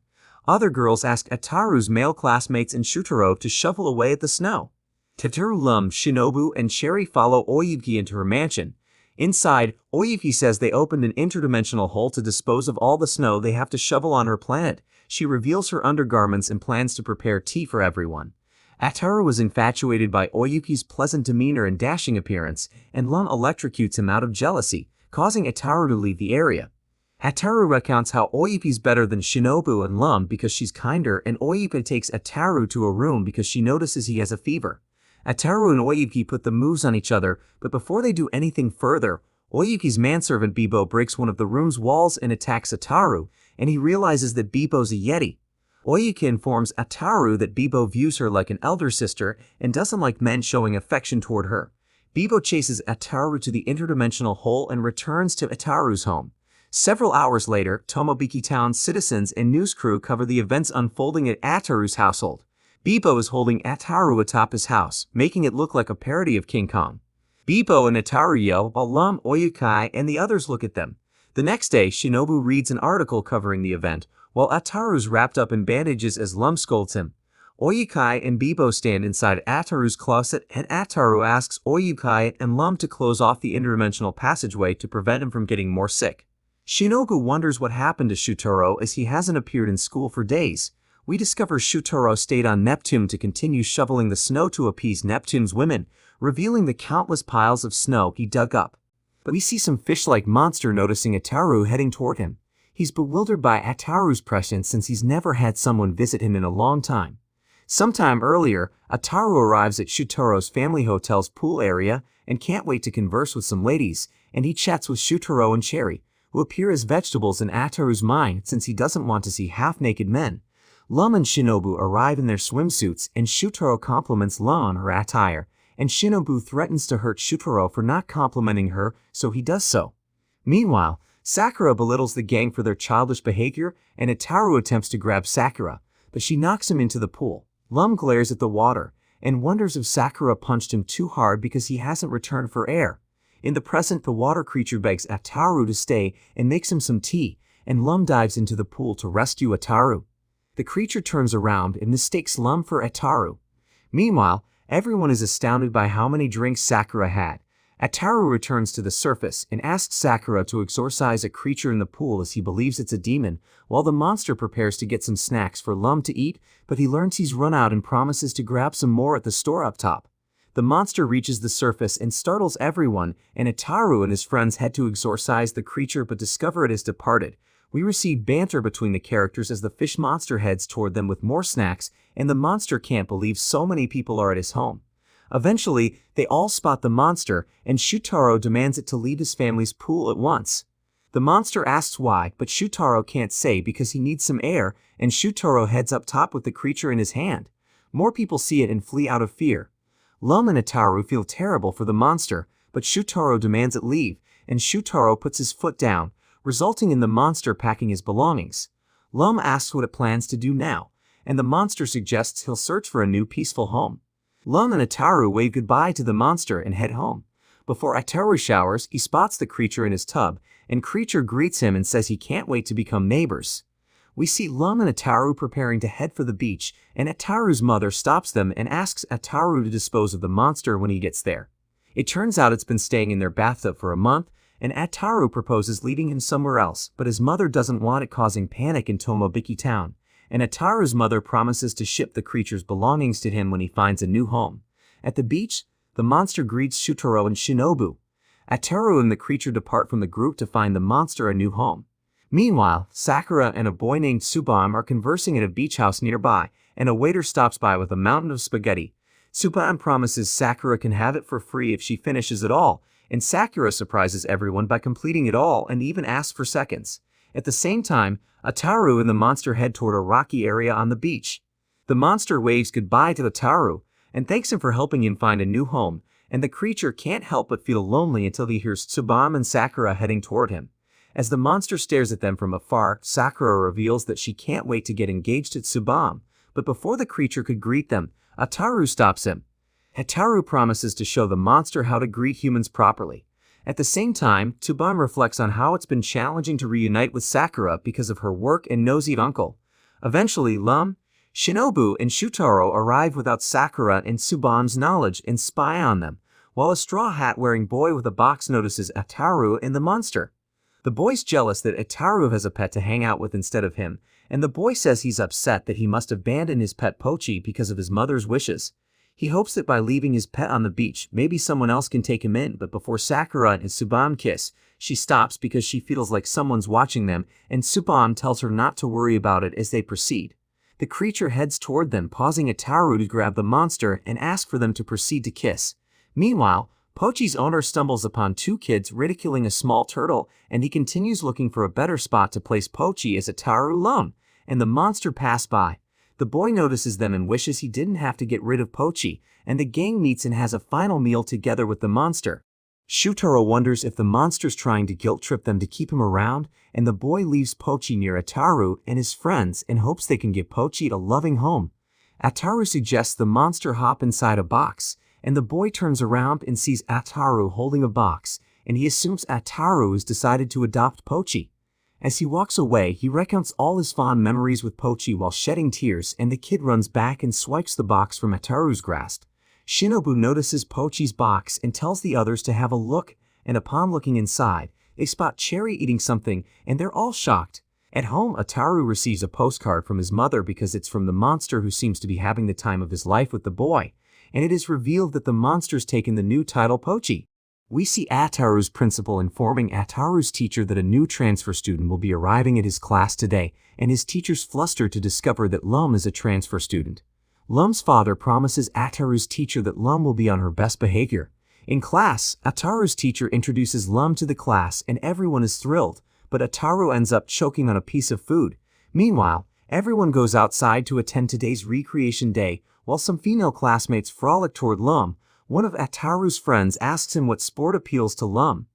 Other girls ask Ataru's male classmates and Shutaro to shovel away at the snow. Tataru, Lum, Shinobu, and Cherry follow Oyuki into her mansion. Inside, Oyuki says they opened an interdimensional hole to dispose of all the snow they have to shovel on her planet. She reveals her undergarments and plans to prepare tea for everyone. Ataru was infatuated by Oyuki's pleasant demeanor and dashing appearance, and Lum electrocutes him out of jealousy, causing Ataru to leave the area. Ataru recounts how Oyuki's better than Shinobu and Lum because she's kinder, and Oyuki takes Ataru to a room because she notices he has a fever. Ataru and Oyuki put the moves on each other, but before they do anything further, Oyuki's manservant Bibo breaks one of the room's walls and attacks Ataru, and he realizes that Bibo's a Yeti. Oyuki informs Ataru that Bibo views her like an elder sister and doesn't like men showing affection toward her. Bibo chases Ataru to the interdimensional hole and returns to Ataru's home. Several hours later, Tomobiki Town's citizens and news crew cover the events unfolding at Ataru's household. Bibo is holding Ataru atop his house, making it look like a parody of King Kong. Bibo and Ataru yell while Lum, Oyuki, and the others look at them. The next day, Shinobu reads an article covering the event, while Ataru's wrapped up in bandages as Lum scolds him. Oyuki and Bibo stand inside Ataru's closet, and Ataru asks Oyuki and Lum to close off the interdimensional passageway to prevent him from getting more sick. Shinobu wonders what happened to Shutaro as he hasn't appeared in school for days. We discover Shutaro stayed on Neptune to continue shoveling the snow to appease Neptune's women, revealing the countless piles of snow he dug up. But we see some fish-like monster noticing Ataru heading toward him. He's bewildered by Ataru's presence since he's never had someone visit him in a long time. Sometime earlier, Ataru arrives at Shutaro's family hotel's pool area and can't wait to converse with some ladies, and he chats with Shutaro and Cherry, who appear as vegetables in Ataru's mind since he doesn't want to see half-naked men. Lum and Shinobu arrive in their swimsuits, and Shutaro compliments Lum on her attire, and Shinobu threatens to hurt Shutaro for not complimenting her, so he does so. Meanwhile, Sakura belittles the gang for their childish behavior, and Ataru attempts to grab Sakura, but she knocks him into the pool. Lum glares at the water, and wonders if Sakura punched him too hard because he hasn't returned for air. In the present, the water creature begs Ataru to stay and makes him some tea, and Lum dives into the pool to rescue Ataru. The creature turns around and mistakes Lum for Ataru. Meanwhile, everyone is astounded by how many drinks Sakura had. Ataru returns to the surface and asks Sakura to exorcise a creature in the pool as he believes it's a demon, while the monster prepares to get some snacks for Lum to eat, but he learns he's run out and promises to grab some more at the store up top. The monster reaches the surface and startles everyone, and Ataru and his friends head to exorcise the creature but discover it has departed. We receive banter between the characters as the fish monster heads toward them with more snacks, and the monster can't believe so many people are at his home. Eventually, they all spot the monster, and Shutaro demands it to leave his family's pool at once. The monster asks why, but Shutaro can't say because he needs some air, and Shutaro heads up top with the creature in his hand. More people see it and flee out of fear. Lum and Ataru feel terrible for the monster, but Shutaro demands it leave, and Shutaro puts his foot down, resulting in the monster packing his belongings. Lum asks what it plans to do now, and the monster suggests he'll search for a new peaceful home. Lum and Ataru wave goodbye to the monster and head home. Before Ataru showers, he spots the creature in his tub, and creature greets him and says he can't wait to become neighbors. We see Lum and Ataru preparing to head for the beach, and Ataru's mother stops them and asks Ataru to dispose of the monster when he gets there. It turns out it's been staying in their bathtub for a month, and Ataru proposes leaving him somewhere else, but his mother doesn't want it causing panic in Tomobiki Town, and Ataru's mother promises to ship the creature's belongings to him when he finds a new home. At the beach, the monster greets Shutaro and Shinobu. Ataru and the creature depart from the group to find the monster a new home. Meanwhile, Sakura and a boy named Tsubame are conversing at a beach house nearby, and a waiter stops by with a mountain of spaghetti. Tsubame promises Sakura can have it for free if she finishes it all, and Sakura surprises everyone by completing it all and even asks for seconds. At the same time, Ataru and the monster head toward a rocky area on the beach. The monster waves goodbye to Ataru and thanks him for helping him find a new home, and the creature can't help but feel lonely until he hears Tsubame and Sakura heading toward him. As the monster stares at them from afar, Sakura reveals that she can't wait to get engaged to Tsubame, but before the creature could greet them, Ataru stops him. Ataru promises to show the monster how to greet humans properly. At the same time, Tsubame reflects on how it's been challenging to reunite with Sakura because of her work and nosy uncle. Eventually, Lum, Shinobu, and Shutaro arrive without Sakura and Tsubame's knowledge and spy on them, while a straw hat-wearing boy with a box notices Ataru and the monster. The boy's jealous that Ataru has a pet to hang out with instead of him, and the boy says he's upset that he must abandon his pet Pochi because of his mother's wishes. He hopes that by leaving his pet on the beach, maybe someone else can take him in, but before Sakura and Tsubame kiss, she stops because she feels like someone's watching them, and Tsubame tells her not to worry about it as they proceed. The creature heads toward them, pausing Ataru to grab the monster and ask for them to proceed to kiss. Meanwhile, Pochi's owner stumbles upon two kids ridiculing a small turtle, and he continues looking for a better spot to place Pochi as Ataru alone, and the monster pass by. The boy notices them and wishes he didn't have to get rid of Pochi, and the gang meets and has a final meal together with the monster. Shutaro wonders if the monster's trying to guilt-trip them to keep him around, and the boy leaves Pochi near Ataru and his friends and hopes they can give Pochi a loving home. Ataru suggests the monster hop inside a box, and the boy turns around and sees Ataru holding a box, and he assumes Ataru has decided to adopt Pochi. As he walks away, he recounts all his fond memories with Pochi while shedding tears, and the kid runs back and swipes the box from Ataru's grasp. Shinobu notices Pochi's box and tells the others to have a look, and upon looking inside, they spot Cherry eating something, and they're all shocked. At home, Ataru receives a postcard from his mother because it's from the monster who seems to be having the time of his life with the boy, and it is revealed that the monster's taken the new title Pochi. We see Ataru's principal informing Ataru's teacher that a new transfer student will be arriving at his class today, and his teacher's flustered to discover that Lum is a transfer student. Lum's father promises Ataru's teacher that Lum will be on her best behavior. In class, Ataru's teacher introduces Lum to the class and everyone is thrilled, but Ataru ends up choking on a piece of food. Meanwhile, everyone goes outside to attend today's recreation day, while some female classmates frolic toward Lum. One of Ataru's friends asks him what sport appeals to Lum.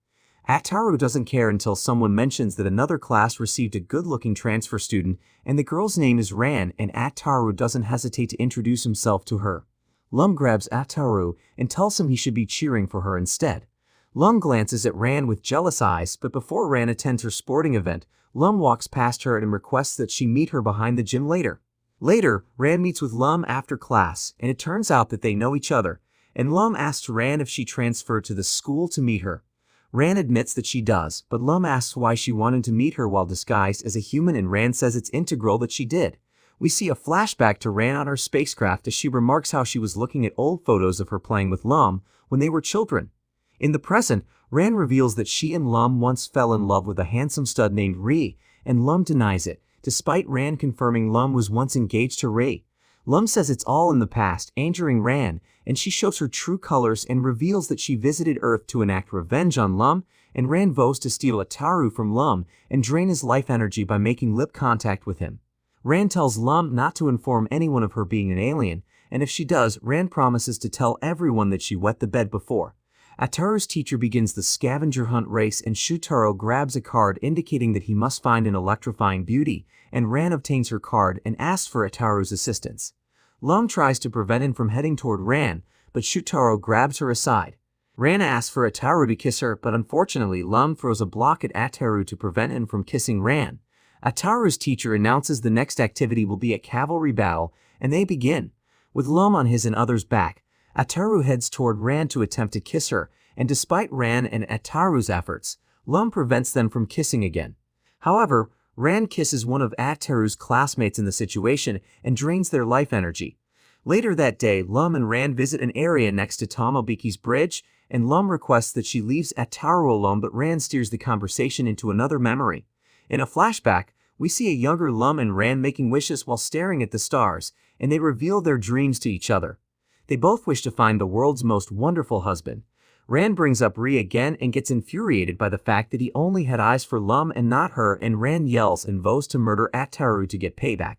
Ataru doesn't care until someone mentions that another class received a good-looking transfer student, and the girl's name is Ran, and Ataru doesn't hesitate to introduce himself to her. Lum grabs Ataru and tells him he should be cheering for her instead. Lum glances at Ran with jealous eyes, but before Ran attends her sporting event, Lum walks past her and requests that she meet her behind the gym later. Later, Ran meets with Lum after class, and it turns out that they know each other, and Lum asks Ran if she transferred to the school to meet her. Ran admits that she does, but Lum asks why she wanted to meet her while disguised as a human, and Ran says it's integral that she did. We see a flashback to Ran on her spacecraft as she remarks how she was looking at old photos of her playing with Lum when they were children. In the present, Ran reveals that she and Lum once fell in love with a handsome stud named Ri, and Lum denies it, despite Ran confirming Lum was once engaged to Ri. Lum says it's all in the past, angering Ran, and she shows her true colors and reveals that she visited Earth to enact revenge on Lum, and Ran vows to steal Ataru from Lum and drain his life energy by making lip contact with him. Ran tells Lum not to inform anyone of her being an alien, and if she does, Ran promises to tell everyone that she wet the bed before. Ataru's teacher begins the scavenger hunt race, and Shutaro grabs a card indicating that he must find an electrifying beauty, and Ran obtains her card and asks for Ataru's assistance. Lum tries to prevent him from heading toward Ran, but Shutaro grabs her aside. Ran asks for Ataru to kiss her, but unfortunately Lum throws a block at Ataru to prevent him from kissing Ran. Ataru's teacher announces the next activity will be a cavalry battle, and they begin. With Lum on his and others' back, Ataru heads toward Ran to attempt to kiss her, and despite Ran and Ataru's efforts, Lum prevents them from kissing again. However, Ran kisses one of Ataru's classmates in the situation and drains their life energy. Later that day, Lum and Ran visit an area next to Tomobiki's bridge, and Lum requests that she leaves Ataru alone, but Ran steers the conversation into another memory. In a flashback, we see a younger Lum and Ran making wishes while staring at the stars, and they reveal their dreams to each other. They both wish to find the world's most wonderful husband. Ran brings up Ri again and gets infuriated by the fact that he only had eyes for Lum and not her, and Ran yells and vows to murder Ataru to get payback.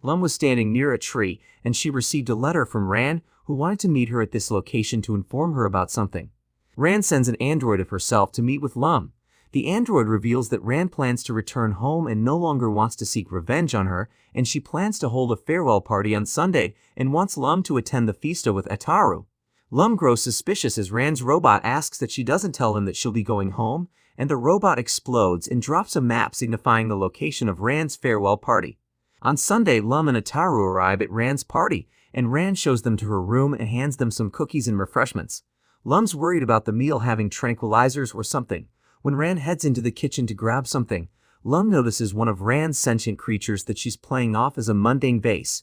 Lum was standing near a tree, and she received a letter from Ran, who wanted to meet her at this location to inform her about something. Ran sends an android of herself to meet with Lum. The android reveals that Ran plans to return home and no longer wants to seek revenge on her, and she plans to hold a farewell party on Sunday and wants Lum to attend the fiesta with Ataru. Lum grows suspicious as Ran's robot asks that she doesn't tell him that she'll be going home, and the robot explodes and drops a map signifying the location of Ran's farewell party. On Sunday, Lum and Ataru arrive at Ran's party, and Ran shows them to her room and hands them some cookies and refreshments. Lum's worried about the meal having tranquilizers or something. When Ran heads into the kitchen to grab something, Lum notices one of Ran's sentient creatures that she's playing off as a mundane vase.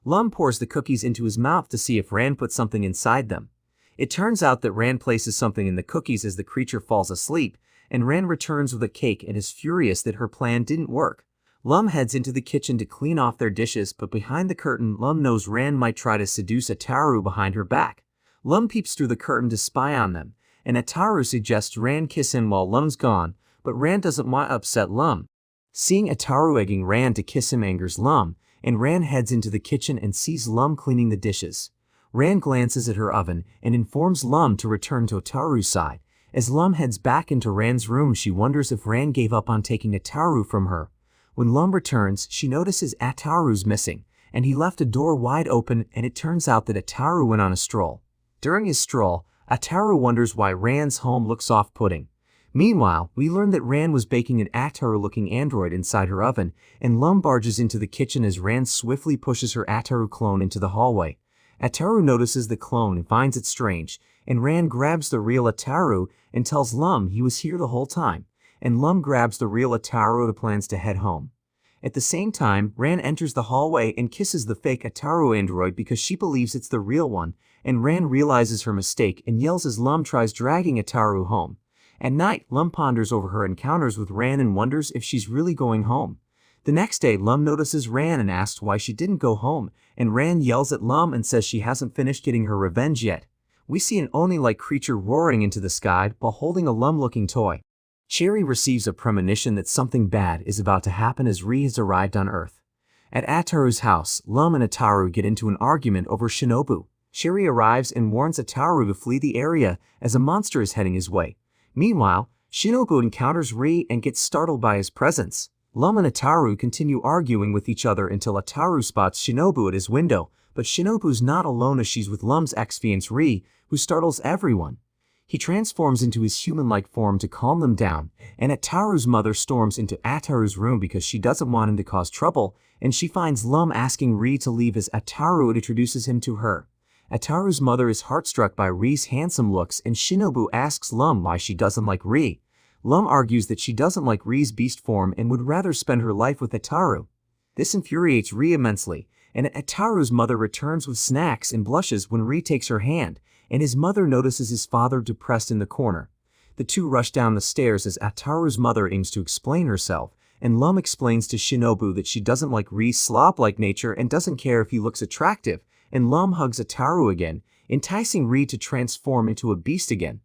Lum pours the cookies into his mouth to see if Ran put something inside them. It turns out that Ran places something in the cookies as the creature falls asleep, and Ran returns with a cake and is furious that her plan didn't work. Lum heads into the kitchen to clean off their dishes, but behind the curtain, Lum knows Ran might try to seduce Ataru behind her back. Lum peeps through the curtain to spy on them, and Ataru suggests Ran kiss him while Lum's gone, but Ran doesn't want to upset Lum. Seeing Ataru egging Ran to kiss him angers Lum, and Ran heads into the kitchen and sees Lum cleaning the dishes. Ran glances at her oven and informs Lum to return to Ataru's side. As Lum heads back into Ran's room, she wonders if Ran gave up on taking Ataru from her. When Lum returns, she notices Ataru's missing, and he left a door wide open, and it turns out that Ataru went on a stroll. During his stroll, Ataru wonders why Ran's home looks off-putting. Meanwhile, we learn that Ran was baking an Ataru-looking android inside her oven, and Lum barges into the kitchen as Ran swiftly pushes her Ataru clone into the hallway. Ataru notices the clone and finds it strange, and Ran grabs the real Ataru and tells Lum he was here the whole time, and Lum grabs the real Ataru and plans to head home. At the same time, Ran enters the hallway and kisses the fake Ataru android because she believes it's the real one, and Ran realizes her mistake and yells as Lum tries dragging Ataru home. At night, Lum ponders over her encounters with Ran and wonders if she's really going home. The next day, Lum notices Ran and asks why she didn't go home, and Ran yells at Lum and says she hasn't finished getting her revenge yet. We see an Oni-like creature roaring into the sky while holding a Lum-looking toy. Cherry receives a premonition that something bad is about to happen as Ri has arrived on Earth. At Ataru's house, Lum and Ataru get into an argument over Shinobu. Cherry arrives and warns Ataru to flee the area as a monster is heading his way. Meanwhile, Shinobu encounters Ri and gets startled by his presence. Lum and Ataru continue arguing with each other until Ataru spots Shinobu at his window, but Shinobu's not alone as she's with Lum's ex-fiancé Ri, who startles everyone. He transforms into his human-like form to calm them down, and Ataru's mother storms into Ataru's room because she doesn't want him to cause trouble, and she finds Lum asking Ri to leave as Ataru introduces him to her. Ataru's mother is heartstruck by Ri's handsome looks, and Shinobu asks Lum why she doesn't like Ri. Lum argues that she doesn't like Ri's beast form and would rather spend her life with Ataru. This infuriates Ri immensely, and Ataru's mother returns with snacks and blushes when Ri takes her hand, and his mother notices his father depressed in the corner. The two rush down the stairs as Ataru's mother aims to explain herself, and Lum explains to Shinobu that she doesn't like Ri's slob-like nature and doesn't care if he looks attractive, and Lum hugs Ataru again, enticing Ri to transform into a beast again.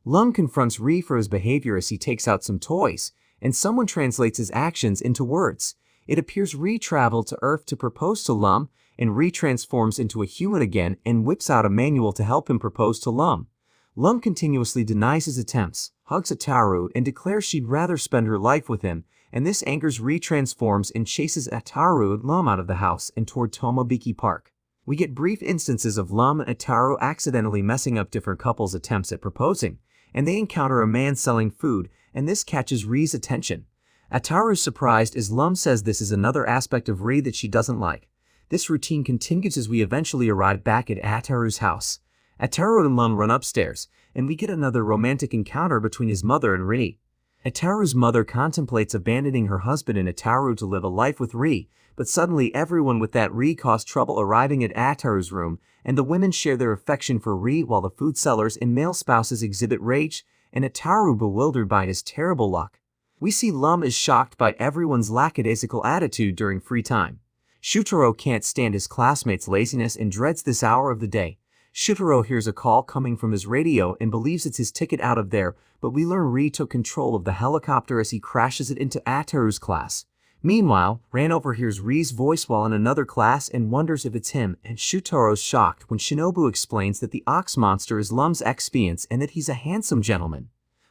Lum confronts Ri for his behavior as he takes out some toys, and someone translates his actions into words. It appears Ri traveled to Earth to propose to Lum, and Ri transforms into a human again and whips out a manual to help him propose to Lum. Lum continuously denies his attempts, hugs Ataru, and declares she'd rather spend her life with him, and this angers Ri transforms and chases Ataru and Lum out of the house and toward Tomobiki Park. We get brief instances of Lum and Ataru accidentally messing up different couples' attempts at proposing, and they encounter a man selling food, and this catches Ri's attention. Ataru's surprised as Lum says this is another aspect of Ri that she doesn't like. This routine continues as we eventually arrive back at Ataru's house. Ataru and Lum run upstairs, and we get another romantic encounter between his mother and Ri. Ataru's mother contemplates abandoning her husband and Ataru to live a life with Ri, but suddenly everyone with that Ri cause trouble arriving at Ataru's room, and the women share their affection for Ri while the food sellers and male spouses exhibit rage, and Ataru bewildered by his terrible luck. We see Lum is shocked by everyone's lackadaisical attitude during free time. Shutaro can't stand his classmates' laziness and dreads this hour of the day. Shutaro hears a call coming from his radio and believes it's his ticket out of there, but we learn Ri took control of the helicopter as he crashes it into Ataru's class. Meanwhile, Ran overhears Ri's voice while in another class and wonders if it's him, and Shutaro's shocked when Shinobu explains that the ox monster is Lum's ex-fiancé and that he's a handsome gentleman.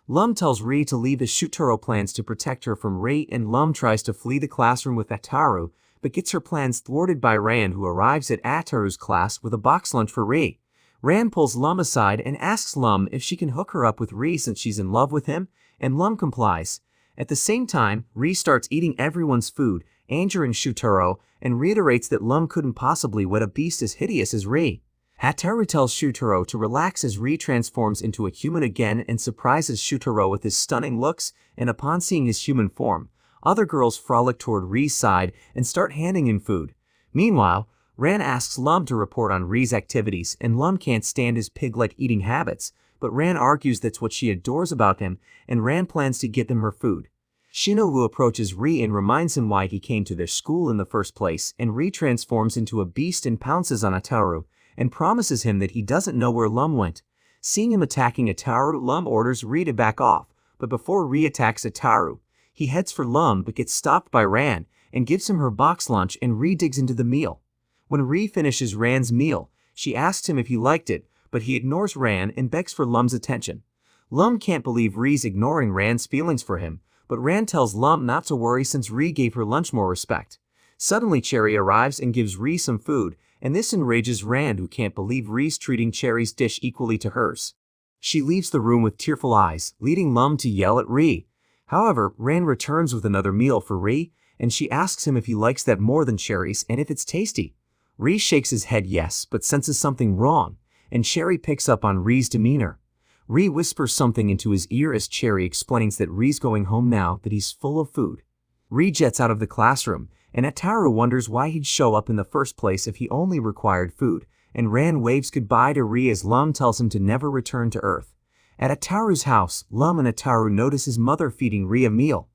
Lum tells Ri to leave as Shutaro plans to protect her from Ri, and Lum tries to flee the classroom with Ataru, but gets her plans thwarted by Ran, who arrives at Ataru's class with a box lunch for Ri. Ran pulls Lum aside and asks Lum if she can hook her up with Ri since she's in love with him, and Lum complies. At the same time, Ri starts eating everyone's food, injuring Shutaro, and reiterates that Lum couldn't possibly wed a beast as hideous as Ri. Ataru tells Shutaro to relax as Ri transforms into a human again and surprises Shutaro with his stunning looks, and upon seeing his human form, other girls frolic toward Ri's side and start handing him food. Meanwhile, Ran asks Lum to report on Ri's activities, and Lum can't stand his pig-like eating habits, but Ran argues that's what she adores about him, and Ran plans to get them her food. Shinobu approaches Ri and reminds him why he came to their school in the first place, and Ri transforms into a beast and pounces on Ataru, and promises him that he doesn't know where Lum went. Seeing him attacking Ataru, Lum orders Ri to back off, but before Ri attacks Ataru, he heads for Lum but gets stopped by Ran and gives him her box lunch, and Ri digs into the meal. When Ri finishes Ran's meal, she asks him if he liked it, but he ignores Ran and begs for Lum's attention. Lum can't believe Ri's ignoring Ran's feelings for him, but Ran tells Lum not to worry since Ri gave her lunch more respect. Suddenly Cherry arrives and gives Ri some food, and this enrages Ran, who can't believe Ri's treating Cherry's dish equally to hers. She leaves the room with tearful eyes, leading Lum to yell at Ri. However, Ran returns with another meal for Ri, and she asks him if he likes that more than Cherry's and if it's tasty. Ri shakes his head yes, but senses something wrong, and Cherry picks up on Ri's demeanor. Ri whispers something into his ear as Cherry explains that Ri's going home now that he's full of food. Ri jets out of the classroom, and Ataru wonders why he'd show up in the first place if he only required food, and Ran waves goodbye to Ri as Lum tells him to never return to Earth. At Ataru's house, Lum and Ataru notice his mother feeding Ri a meal.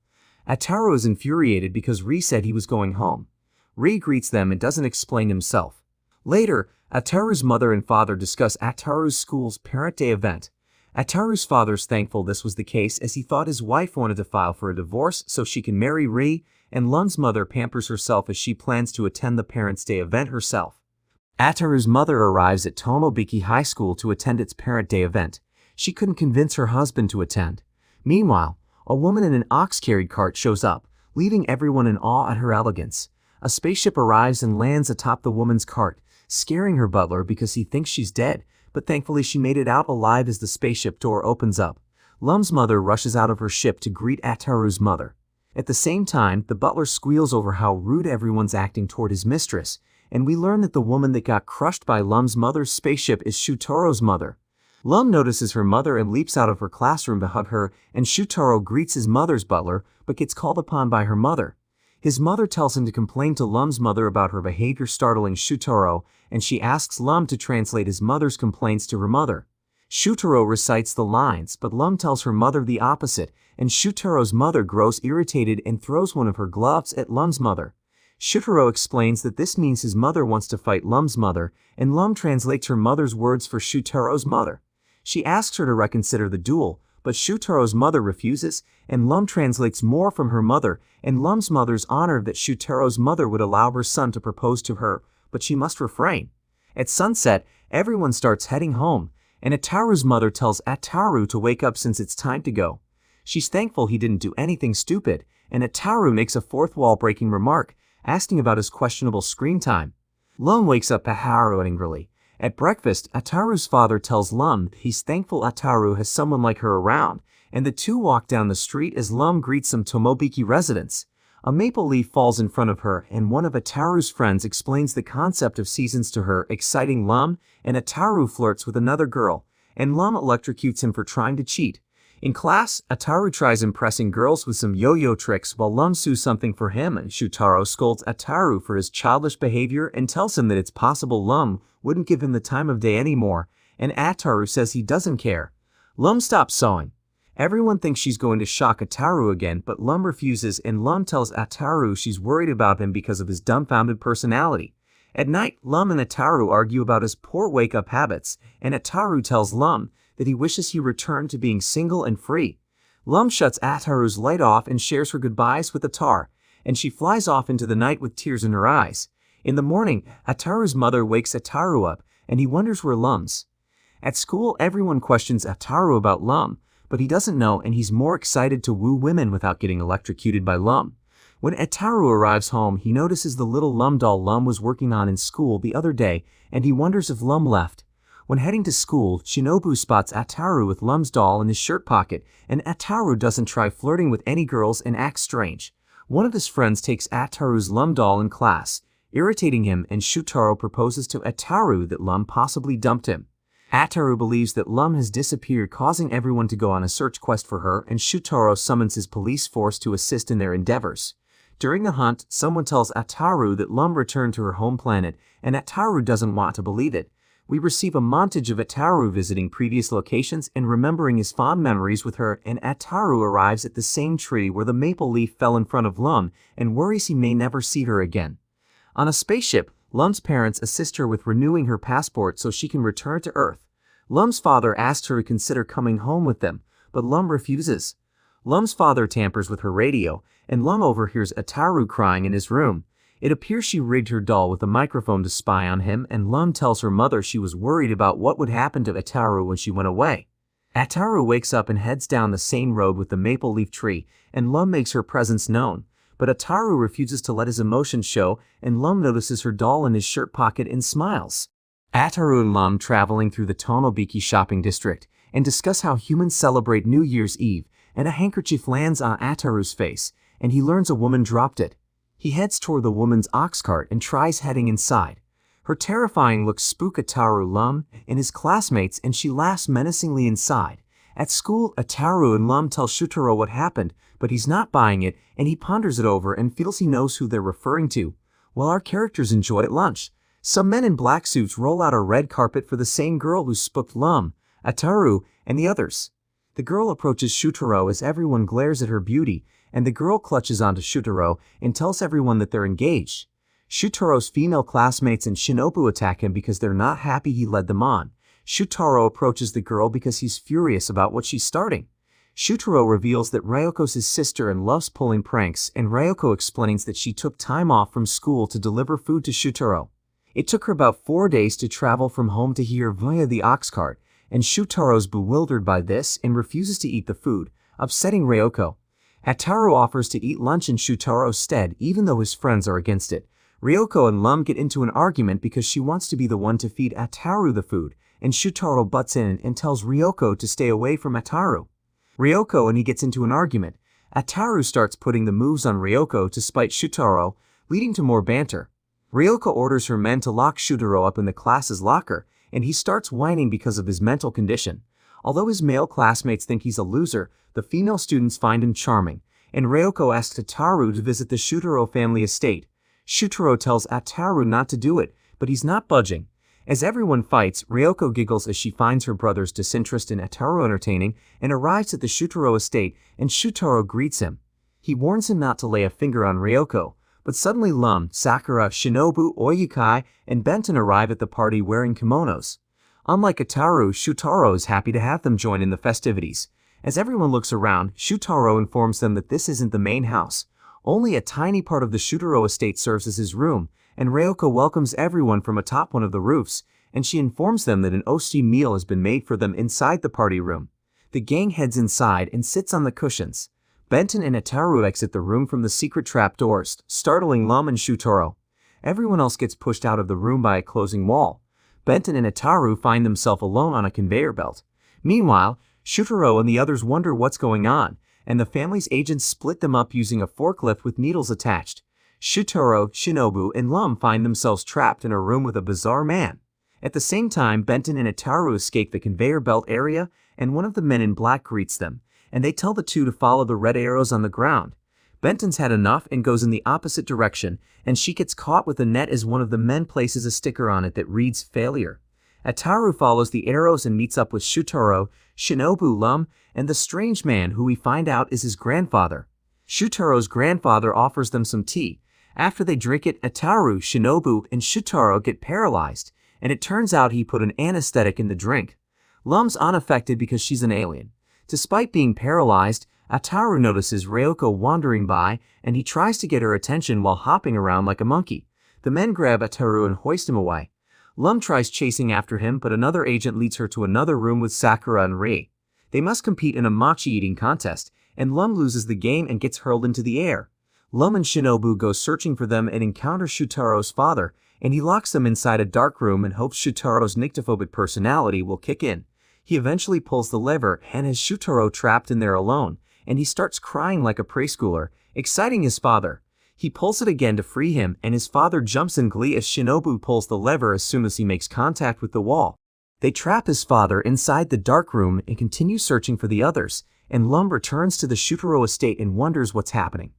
Ataru is infuriated because Ri said he was going home. Ri greets them and doesn't explain himself. Later, Ataru's mother and father discuss Ataru's school's Parent Day event. Ataru's father's thankful this was the case as he thought his wife wanted to file for a divorce so she can marry Ri, and Lum's mother pampers herself as she plans to attend the Parents' Day event herself. Ataru's mother arrives at Tomobiki High School to attend its Parent Day event. She couldn't convince her husband to attend. Meanwhile, a woman in an ox-carried cart shows up, leaving everyone in awe at her elegance. A spaceship arrives and lands atop the woman's cart, scaring her butler because he thinks she's dead, but thankfully she made it out alive as the spaceship door opens up. Lum's mother rushes out of her ship to greet Ataru's mother. At the same time, the butler squeals over how rude everyone's acting toward his mistress, and we learn that the woman that got crushed by Lum's mother's spaceship is Shutaro's mother. Lum notices her mother and leaps out of her classroom to hug her, and Shutaro greets his mother's butler, but gets called upon by her mother. His mother tells him to complain to Lum's mother about her behavior, startling Shutaro, and she asks Lum to translate his mother's complaints to her mother. Shutaro recites the lines, but Lum tells her mother the opposite, and Shutaro's mother grows irritated and throws one of her gloves at Lum's mother. Shutaro explains that this means his mother wants to fight Lum's mother, and Lum translates her mother's words for Shutaro's mother. She asks her to reconsider the duel, but Shutaro's mother refuses, and Lum translates more from her mother, and Lum's mother's honored that Shutaro's mother would allow her son to propose to her, but she must refrain. At sunset, everyone starts heading home, and Ataru's mother tells Ataru to wake up since it's time to go. She's thankful he didn't do anything stupid, and Ataru makes a fourth wall-breaking remark, asking about his questionable screen time. Lum wakes up Ataru angrily. At breakfast, Ataru's father tells Lum he's thankful Ataru has someone like her around, and the two walk down the street as Lum greets some Tomobiki residents. A maple leaf falls in front of her, and one of Ataru's friends explains the concept of seasons to her, exciting Lum, and Ataru flirts with another girl, and Lum electrocutes him for trying to cheat. In class, Ataru tries impressing girls with some yo-yo tricks while Lum sues something for him, and Shutaro scolds Ataru for his childish behavior and tells him that it's possible Lum wouldn't give him the time of day anymore, and Ataru says he doesn't care. Lum stops sewing. Everyone thinks she's going to shock Ataru again, but Lum refuses, and Lum tells Ataru she's worried about him because of his dumbfounded personality. At night, Lum and Ataru argue about his poor wake-up habits, and Ataru tells Lum that he wishes he returned to being single and free. Lum shuts Ataru's light off and shares her goodbyes with Atar, and she flies off into the night with tears in her eyes. In the morning, Ataru's mother wakes Ataru up, and he wonders where Lum's. At school, everyone questions Ataru about Lum, but he doesn't know and he's more excited to woo women without getting electrocuted by Lum. When Ataru arrives home, he notices the little Lum doll Lum was working on in school the other day, and he wonders if Lum left. When heading to school, Shinobu spots Ataru with Lum's doll in his shirt pocket, and Ataru doesn't try flirting with any girls and acts strange. One of his friends takes Ataru's Lum doll in class, irritating him, and Shutaro proposes to Ataru that Lum possibly dumped him. Ataru believes that Lum has disappeared, causing everyone to go on a search quest for her, and Shutaro summons his police force to assist in their endeavors. During the hunt, someone tells Ataru that Lum returned to her home planet, and Ataru doesn't want to believe it. We receive a montage of Ataru visiting previous locations and remembering his fond memories with her, and Ataru arrives at the same tree where the maple leaf fell in front of Lum and worries he may never see her again. On a spaceship, Lum's parents assist her with renewing her passport so she can return to Earth. Lum's father asks her to consider coming home with them, but Lum refuses. Lum's father tampers with her radio, and Lum overhears Ataru crying in his room. It appears she rigged her doll with a microphone to spy on him, and Lum tells her mother she was worried about what would happen to Ataru when she went away. Ataru wakes up and heads down the same road with the maple leaf tree, and Lum makes her presence known. But Ataru refuses to let his emotions show, and Lum notices her doll in his shirt pocket and smiles. Ataru and Lum traveling through the Tonobiki shopping district and discuss how humans celebrate New Year's Eve, and a handkerchief lands on Ataru's face, and he learns a woman dropped it. He heads toward the woman's ox cart and tries heading inside. Her terrifying looks spook Ataru, Lum, and his classmates, and she laughs menacingly inside. At school, Ataru and Lum tell Shutaro what happened, but he's not buying it, and he ponders it over and feels he knows who they're referring to. While our characters enjoy at lunch, some men in black suits roll out a red carpet for the same girl who spooked Lum, Ataru, and the others. The girl approaches Shutaro as everyone glares at her beauty, and the girl clutches onto Shutaro and tells everyone that they're engaged. Shutaro's female classmates and Shinobu attack him because they're not happy he led them on. Shutaro approaches the girl because he's furious about what she's starting. Shutaro reveals that Ryoko's his sister and loves pulling pranks, and Ryoko explains that she took time off from school to deliver food to Shutaro. It took her about 4 days to travel from home to here via the ox cart, and Shutaro's bewildered by this and refuses to eat the food, upsetting Ryoko. Ataru offers to eat lunch in Shutaro's stead even though his friends are against it. Ryoko and Lum get into an argument because she wants to be the one to feed Ataru the food, and Shutaro butts in and tells Ryoko to stay away from Ataru. Ryoko and he gets into an argument. Ataru starts putting the moves on Ryoko to spite Shutaro, leading to more banter. Ryoko orders her men to lock Shutaro up in the class's locker, and he starts whining because of his mental condition. Although his male classmates think he's a loser, the female students find him charming, and Ryoko asks Ataru to visit the Shutaro family estate. Shutaro tells Ataru not to do it, but he's not budging. As everyone fights, Ryoko giggles as she finds her brother's disinterest in Ataru entertaining and arrives at the Shutaro estate, and Shutaro greets him. He warns him not to lay a finger on Ryoko, but suddenly Lum, Sakura, Shinobu, Oyukai, and Benton arrive at the party wearing kimonos. Unlike Ataru, Shutaro is happy to have them join in the festivities. As everyone looks around, Shutaro informs them that this isn't the main house. Only a tiny part of the Shutaro estate serves as his room, and Ryoko welcomes everyone from atop one of the roofs, and she informs them that an oshi meal has been made for them inside the party room. The gang heads inside and sits on the cushions. Benton and Ataru exit the room from the secret trapdoors, startling Lum and Shutaro. Everyone else gets pushed out of the room by a closing wall. Benton and Ataru find themselves alone on a conveyor belt. Meanwhile, Shutaro and the others wonder what's going on, and the family's agents split them up using a forklift with needles attached. Shutaro, Shinobu, and Lum find themselves trapped in a room with a bizarre man. At the same time, Benton and Ataru escape the conveyor belt area, and one of the men in black greets them, and they tell the two to follow the red arrows on the ground. Benton's had enough and goes in the opposite direction, and she gets caught with a net as one of the men places a sticker on it that reads failure. Ataru follows the arrows and meets up with Shutaro, Shinobu, Lum, and the strange man who we find out is his grandfather. Shutaro's grandfather offers them some tea. After they drink it, Ataru, Shinobu, and Shutaro get paralyzed, and it turns out he put an anesthetic in the drink. Lum's unaffected because she's an alien. Despite being paralyzed, Ataru notices Ryoko wandering by, and he tries to get her attention while hopping around like a monkey. The men grab Ataru and hoist him away. Lum tries chasing after him, but another agent leads her to another room with Sakura and Rie. They must compete in a mochi eating contest, and Lum loses the game and gets hurled into the air. Lum and Shinobu go searching for them and encounter Shutaro's father, and he locks them inside a dark room and hopes Shutaro's nyctophobic personality will kick in. He eventually pulls the lever and has Shutaro trapped in there alone, and he starts crying like a preschooler, exciting his father. He pulls it again to free him, and his father jumps in glee as Shinobu pulls the lever as soon as he makes contact with the wall. They trap his father inside the dark room and continue searching for the others, and Lum returns to the Shutaro estate and wonders what's happening.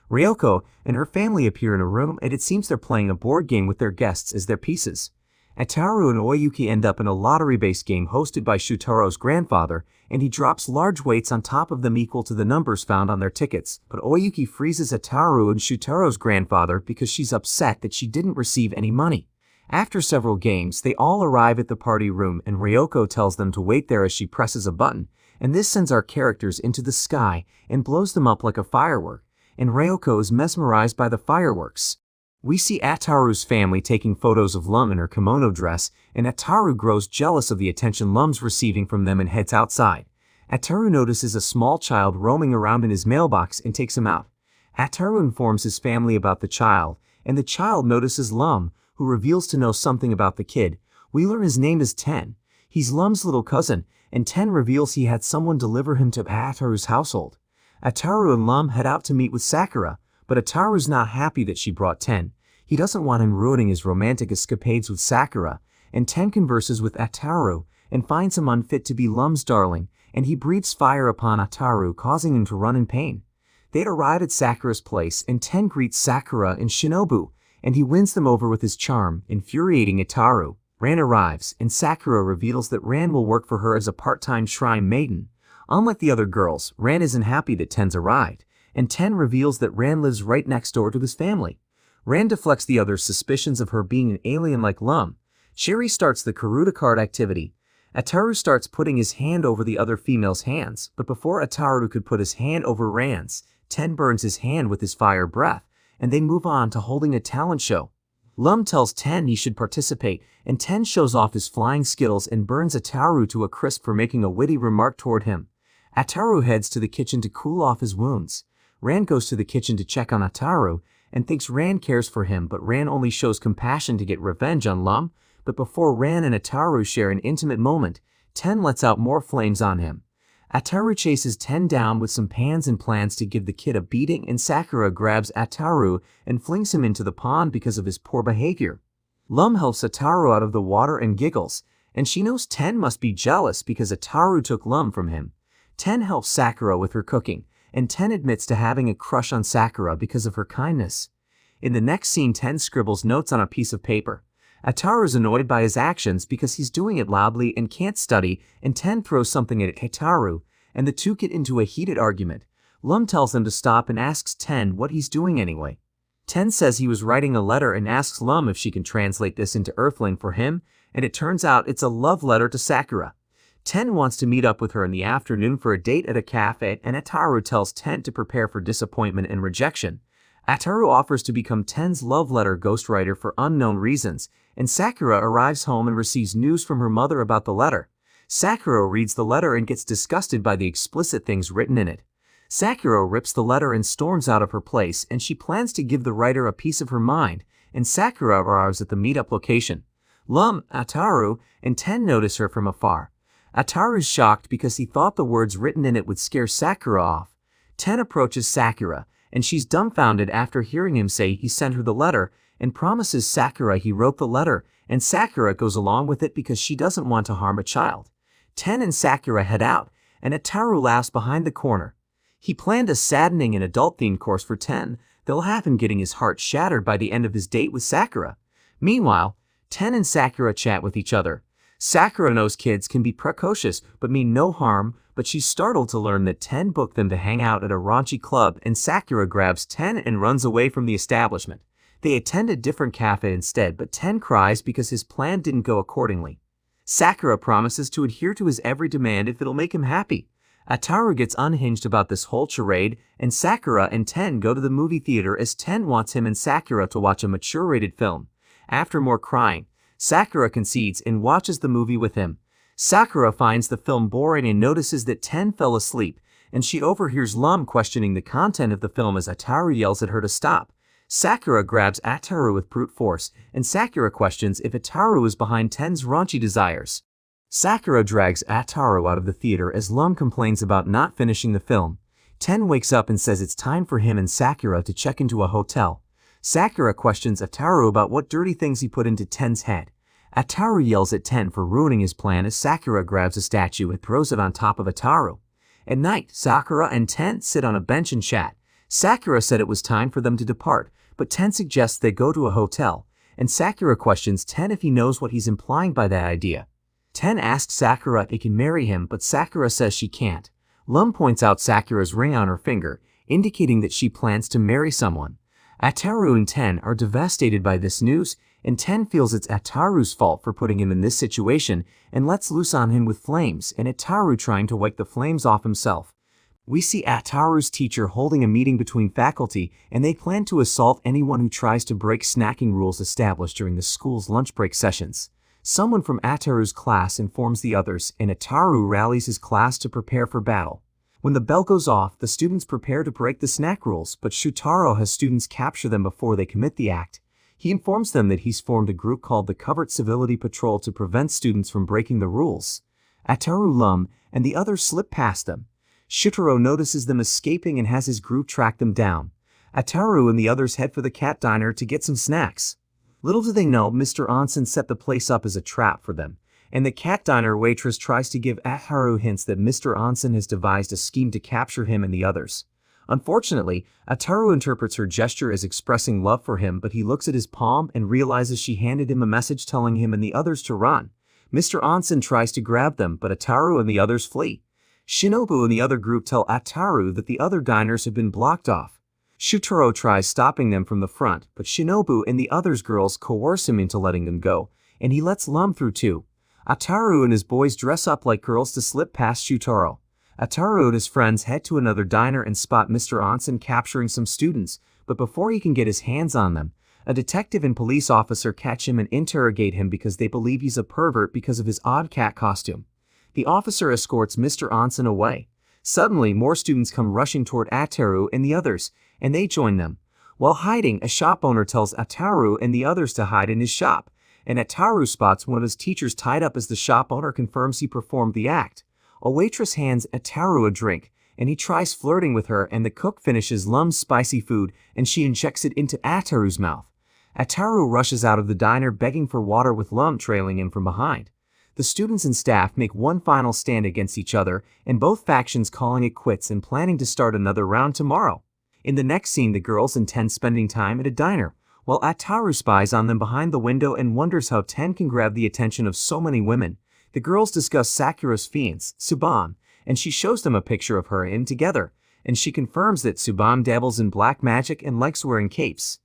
Ryoko and her family appear in a room, and it seems they're playing a board game with their guests as their pieces. Ataru and Oyuki end up in a lottery-based game hosted by Shutaro's grandfather, and he drops large weights on top of them equal to the numbers found on their tickets. But Oyuki freezes Ataru and Shutaro's grandfather because she's upset that she didn't receive any money. After several games, they all arrive at the party room, and Ryoko tells them to wait there as she presses a button, and this sends our characters into the sky and blows them up like a firework, and Ryoko is mesmerized by the fireworks. We see Ataru's family taking photos of Lum in her kimono dress, and Ataru grows jealous of the attention Lum's receiving from them and heads outside. Ataru notices a small child roaming around in his mailbox and takes him out. Ataru informs his family about the child, and the child notices Lum, who reveals to know something about the kid. We learn his name is Ten. He's Lum's little cousin, and Ten reveals he had someone deliver him to Ataru's household. Ataru and Lum head out to meet with Sakura, but Ataru's not happy that she brought Ten. He doesn't want him ruining his romantic escapades with Sakura, and Ten converses with Ataru and finds him unfit to be Lum's darling, and he breathes fire upon Ataru, causing him to run in pain. They'd arrived at Sakura's place, and Ten greets Sakura and Shinobu, and he wins them over with his charm, infuriating Ataru. Ran arrives, and Sakura reveals that Ran will work for her as a part-time shrine maiden. Unlike the other girls, Ran isn't happy that Ten's arrived, and Ten reveals that Ran lives right next door to his family. Ran deflects the others' suspicions of her being an alien like Lum. Sherry starts the Karuta card activity. Ataru starts putting his hand over the other female's hands, but before Ataru could put his hand over Ran's, Ten burns his hand with his fire breath, and they move on to holding a talent show. Lum tells Ten he should participate, and Ten shows off his flying skills and burns Ataru to a crisp for making a witty remark toward him. Ataru heads to the kitchen to cool off his wounds. Ran goes to the kitchen to check on Ataru, and thinks Ran cares for him, but Ran only shows compassion to get revenge on Lum. But before Ran and Ataru share an intimate moment, Ten lets out more flames on him. Ataru chases Ten down with some pans and plans to give the kid a beating, and Sakura grabs Ataru and flings him into the pond because of his poor behavior. Lum helps Ataru out of the water and giggles, and she knows Ten must be jealous because Ataru took Lum from him. Ten helps Sakura with her cooking, and Ten admits to having a crush on Sakura because of her kindness. In the next scene, Ten scribbles notes on a piece of paper. Ataru's annoyed by his actions because he's doing it loudly and can't study, and Ten throws something at Ataru, and the two get into a heated argument. Lum tells them to stop and asks Ten what he's doing anyway. Ten says he was writing a letter and asks Lum if she can translate this into Earthling for him, and it turns out it's a love letter to Sakura. Ten wants to meet up with her in the afternoon for a date at a cafe, and Ataru tells Ten to prepare for disappointment and rejection. Ataru offers to become Ten's love letter ghostwriter for unknown reasons, and Sakura arrives home and receives news from her mother about the letter. Sakura reads the letter and gets disgusted by the explicit things written in it. Sakura rips the letter and storms out of her place, and she plans to give the writer a piece of her mind, and Sakura arrives at the meetup location. Lum, Ataru, and Ten notice her from afar. Ataru is shocked because he thought the words written in it would scare Sakura off. Ten approaches Sakura, and she's dumbfounded after hearing him say he sent her the letter, and promises Sakura he wrote the letter, and Sakura goes along with it because she doesn't want to harm a child. Ten and Sakura head out, and Ataru laughs behind the corner. He planned a saddening and adult-themed course for Ten. They'll have him getting his heart shattered by the end of his date with Sakura. Meanwhile, Ten and Sakura chat with each other. Sakura knows kids can be precocious but mean no harm, but she's startled to learn that Ten booked them to hang out at a raunchy club, and Sakura grabs Ten and runs away from the establishment. They attend a different cafe instead, but Ten cries because his plan didn't go accordingly. Sakura promises to adhere to his every demand if it'll make him happy. Ataru gets unhinged about this whole charade, and Sakura and Ten go to the movie theater as Ten wants him and Sakura to watch a mature-rated film. After more crying, Sakura concedes and watches the movie with him. Sakura finds the film boring and notices that Ten fell asleep, and she overhears Lum questioning the content of the film as Ataru yells at her to stop. Sakura grabs Ataru with brute force, and Sakura questions if Ataru is behind Ten's raunchy desires. Sakura drags Ataru out of the theater as Lum complains about not finishing the film. Ten wakes up and says it's time for him and Sakura to check into a hotel. Sakura questions Ataru about what dirty things he put into Ten's head. Ataru yells at Ten for ruining his plan as Sakura grabs a statue and throws it on top of Ataru. At night, Sakura and Ten sit on a bench and chat. Sakura said it was time for them to depart, but Ten suggests they go to a hotel, and Sakura questions Ten if he knows what he's implying by that idea. Ten asks Sakura if he can marry him, but Sakura says she can't. Lum points out Sakura's ring on her finger, indicating that she plans to marry someone. Ataru and Ten are devastated by this news, and Ten feels it's Ataru's fault for putting him in this situation and lets loose on him with flames, and Ataru trying to wipe the flames off himself. We see Ataru's teacher holding a meeting between faculty, and they plan to assault anyone who tries to break snacking rules established during the school's lunch break sessions. Someone from Ataru's class informs the others, and Ataru rallies his class to prepare for battle. When the bell goes off, the students prepare to break the snack rules, but Shutaro has students capture them before they commit the act. He informs them that he's formed a group called the Covert Civility Patrol to prevent students from breaking the rules. Ataru, Lum, and the others slip past them. Shutaro notices them escaping and has his group track them down. Ataru and the others head for the cat diner to get some snacks. Little do they know, Mr. Onsen set the place up as a trap for them, and the cat diner waitress tries to give Ataru hints that Mr. Onsen has devised a scheme to capture him and the others. Unfortunately, Ataru interprets her gesture as expressing love for him, but he looks at his palm and realizes she handed him a message telling him and the others to run. Mr. Onsen tries to grab them, but Ataru and the others flee. Shinobu and the other group tell Ataru that the other diners have been blocked off. Shutaro tries stopping them from the front, but Shinobu and the others girls coerce him into letting them go, and he lets Lum through too. Ataru and his boys dress up like girls to slip past Shutaro. Ataru and his friends head to another diner and spot Mr. Onsen capturing some students, but before he can get his hands on them, a detective and police officer catch him and interrogate him because they believe he's a pervert because of his odd cat costume. The officer escorts Mr. Onsen away. Suddenly, more students come rushing toward Ataru and the others, and they join them. While hiding, a shop owner tells Ataru and the others to hide in his shop, and Ataru spots one of his teachers tied up as the shop owner confirms he performed the act. A waitress hands Ataru a drink, and he tries flirting with her, and the cook finishes Lum's spicy food and she injects it into Ataru's mouth. Ataru rushes out of the diner begging for water with Lum trailing him from behind. The students and staff make one final stand against each other, and both factions calling it quits and planning to start another round tomorrow. In the next scene, the girls intend spending time at a diner, while Ataru spies on them behind the window and wonders how Ten can grab the attention of so many women. The girls discuss Sakura's fiance, Tsubame, and she shows them a picture of her and him together, and she confirms that Tsubame dabbles in black magic and likes wearing capes.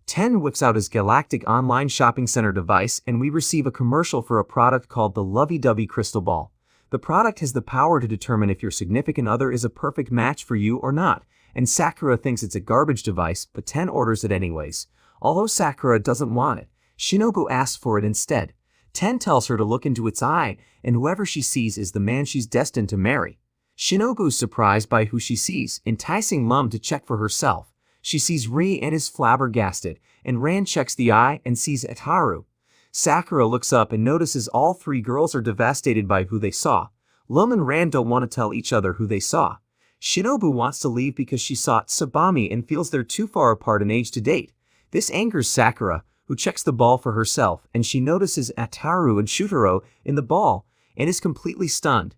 Ten whips out his galactic online shopping center device, and we receive a commercial for a product called the Lovey-Dovey Crystal Ball. The product has the power to determine if your significant other is a perfect match for you or not, and Sakura thinks it's a garbage device, but Ten orders it anyways. Although Sakura doesn't want it, Shinobu asks for it instead. Ten tells her to look into its eye, and whoever she sees is the man she's destined to marry. Shinobu's surprised by who she sees, enticing Lum to check for herself. She sees Ri and is flabbergasted, and Ran checks the eye and sees Ataru. Sakura looks up and notices all three girls are devastated by who they saw. Lum and Ran don't want to tell each other who they saw. Shinobu wants to leave because she saw Tsubame and feels they're too far apart in age to date. This angers Sakura, who checks the ball for herself, and she notices Ataru and Shutaro in the ball and is completely stunned.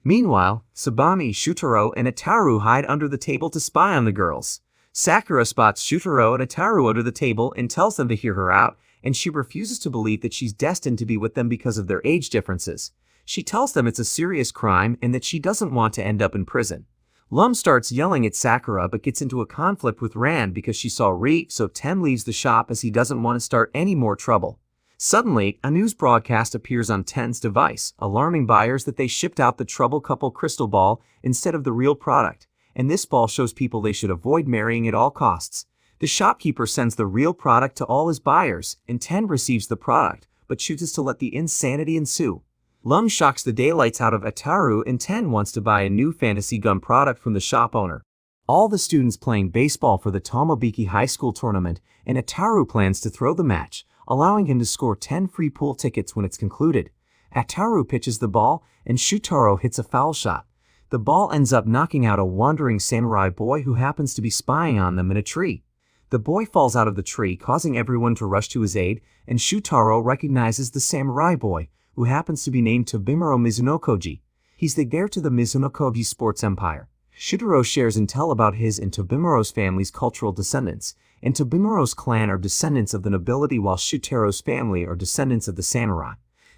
Meanwhile, Tsubame, Shutaro, and Ataru hide under the table to spy on the girls. Sakura spots Shutaro and Ataru under the table and tells them to hear her out, and she refuses to believe that she's destined to be with them because of their age differences. She tells them it's a serious crime and that she doesn't want to end up in prison. Lum starts yelling at Sakura but gets into a conflict with Ran because she saw Ri, so Ten leaves the shop as he doesn't want to start any more trouble. Suddenly, a news broadcast appears on Ten's device, alarming buyers that they shipped out the Trouble Couple crystal ball instead of the real product, and this ball shows people they should avoid marrying at all costs. The shopkeeper sends the real product to all his buyers, and Ten receives the product, but chooses to let the insanity ensue. Lum shocks the daylights out of Ataru and Ten wants to buy a new fantasy gun product from the shop owner. All the students playing baseball for the Tomobiki High School tournament, and Ataru plans to throw the match, allowing him to score 10 free pool tickets when it's concluded. Ataru pitches the ball, and Shutaro hits a foul shot. The ball ends up knocking out a wandering samurai boy who happens to be spying on them in a tree. The boy falls out of the tree, causing everyone to rush to his aid, and Shutaro recognizes the samurai boy, who happens to be named Tobimuro Mizunokoji. He's the heir to the Mizunokoji sports empire. Shutaro shares intel about his and Tobimuro's family's cultural descendants, and Tobimuro's clan are descendants of the nobility while Shutaro's family are descendants of the samurai.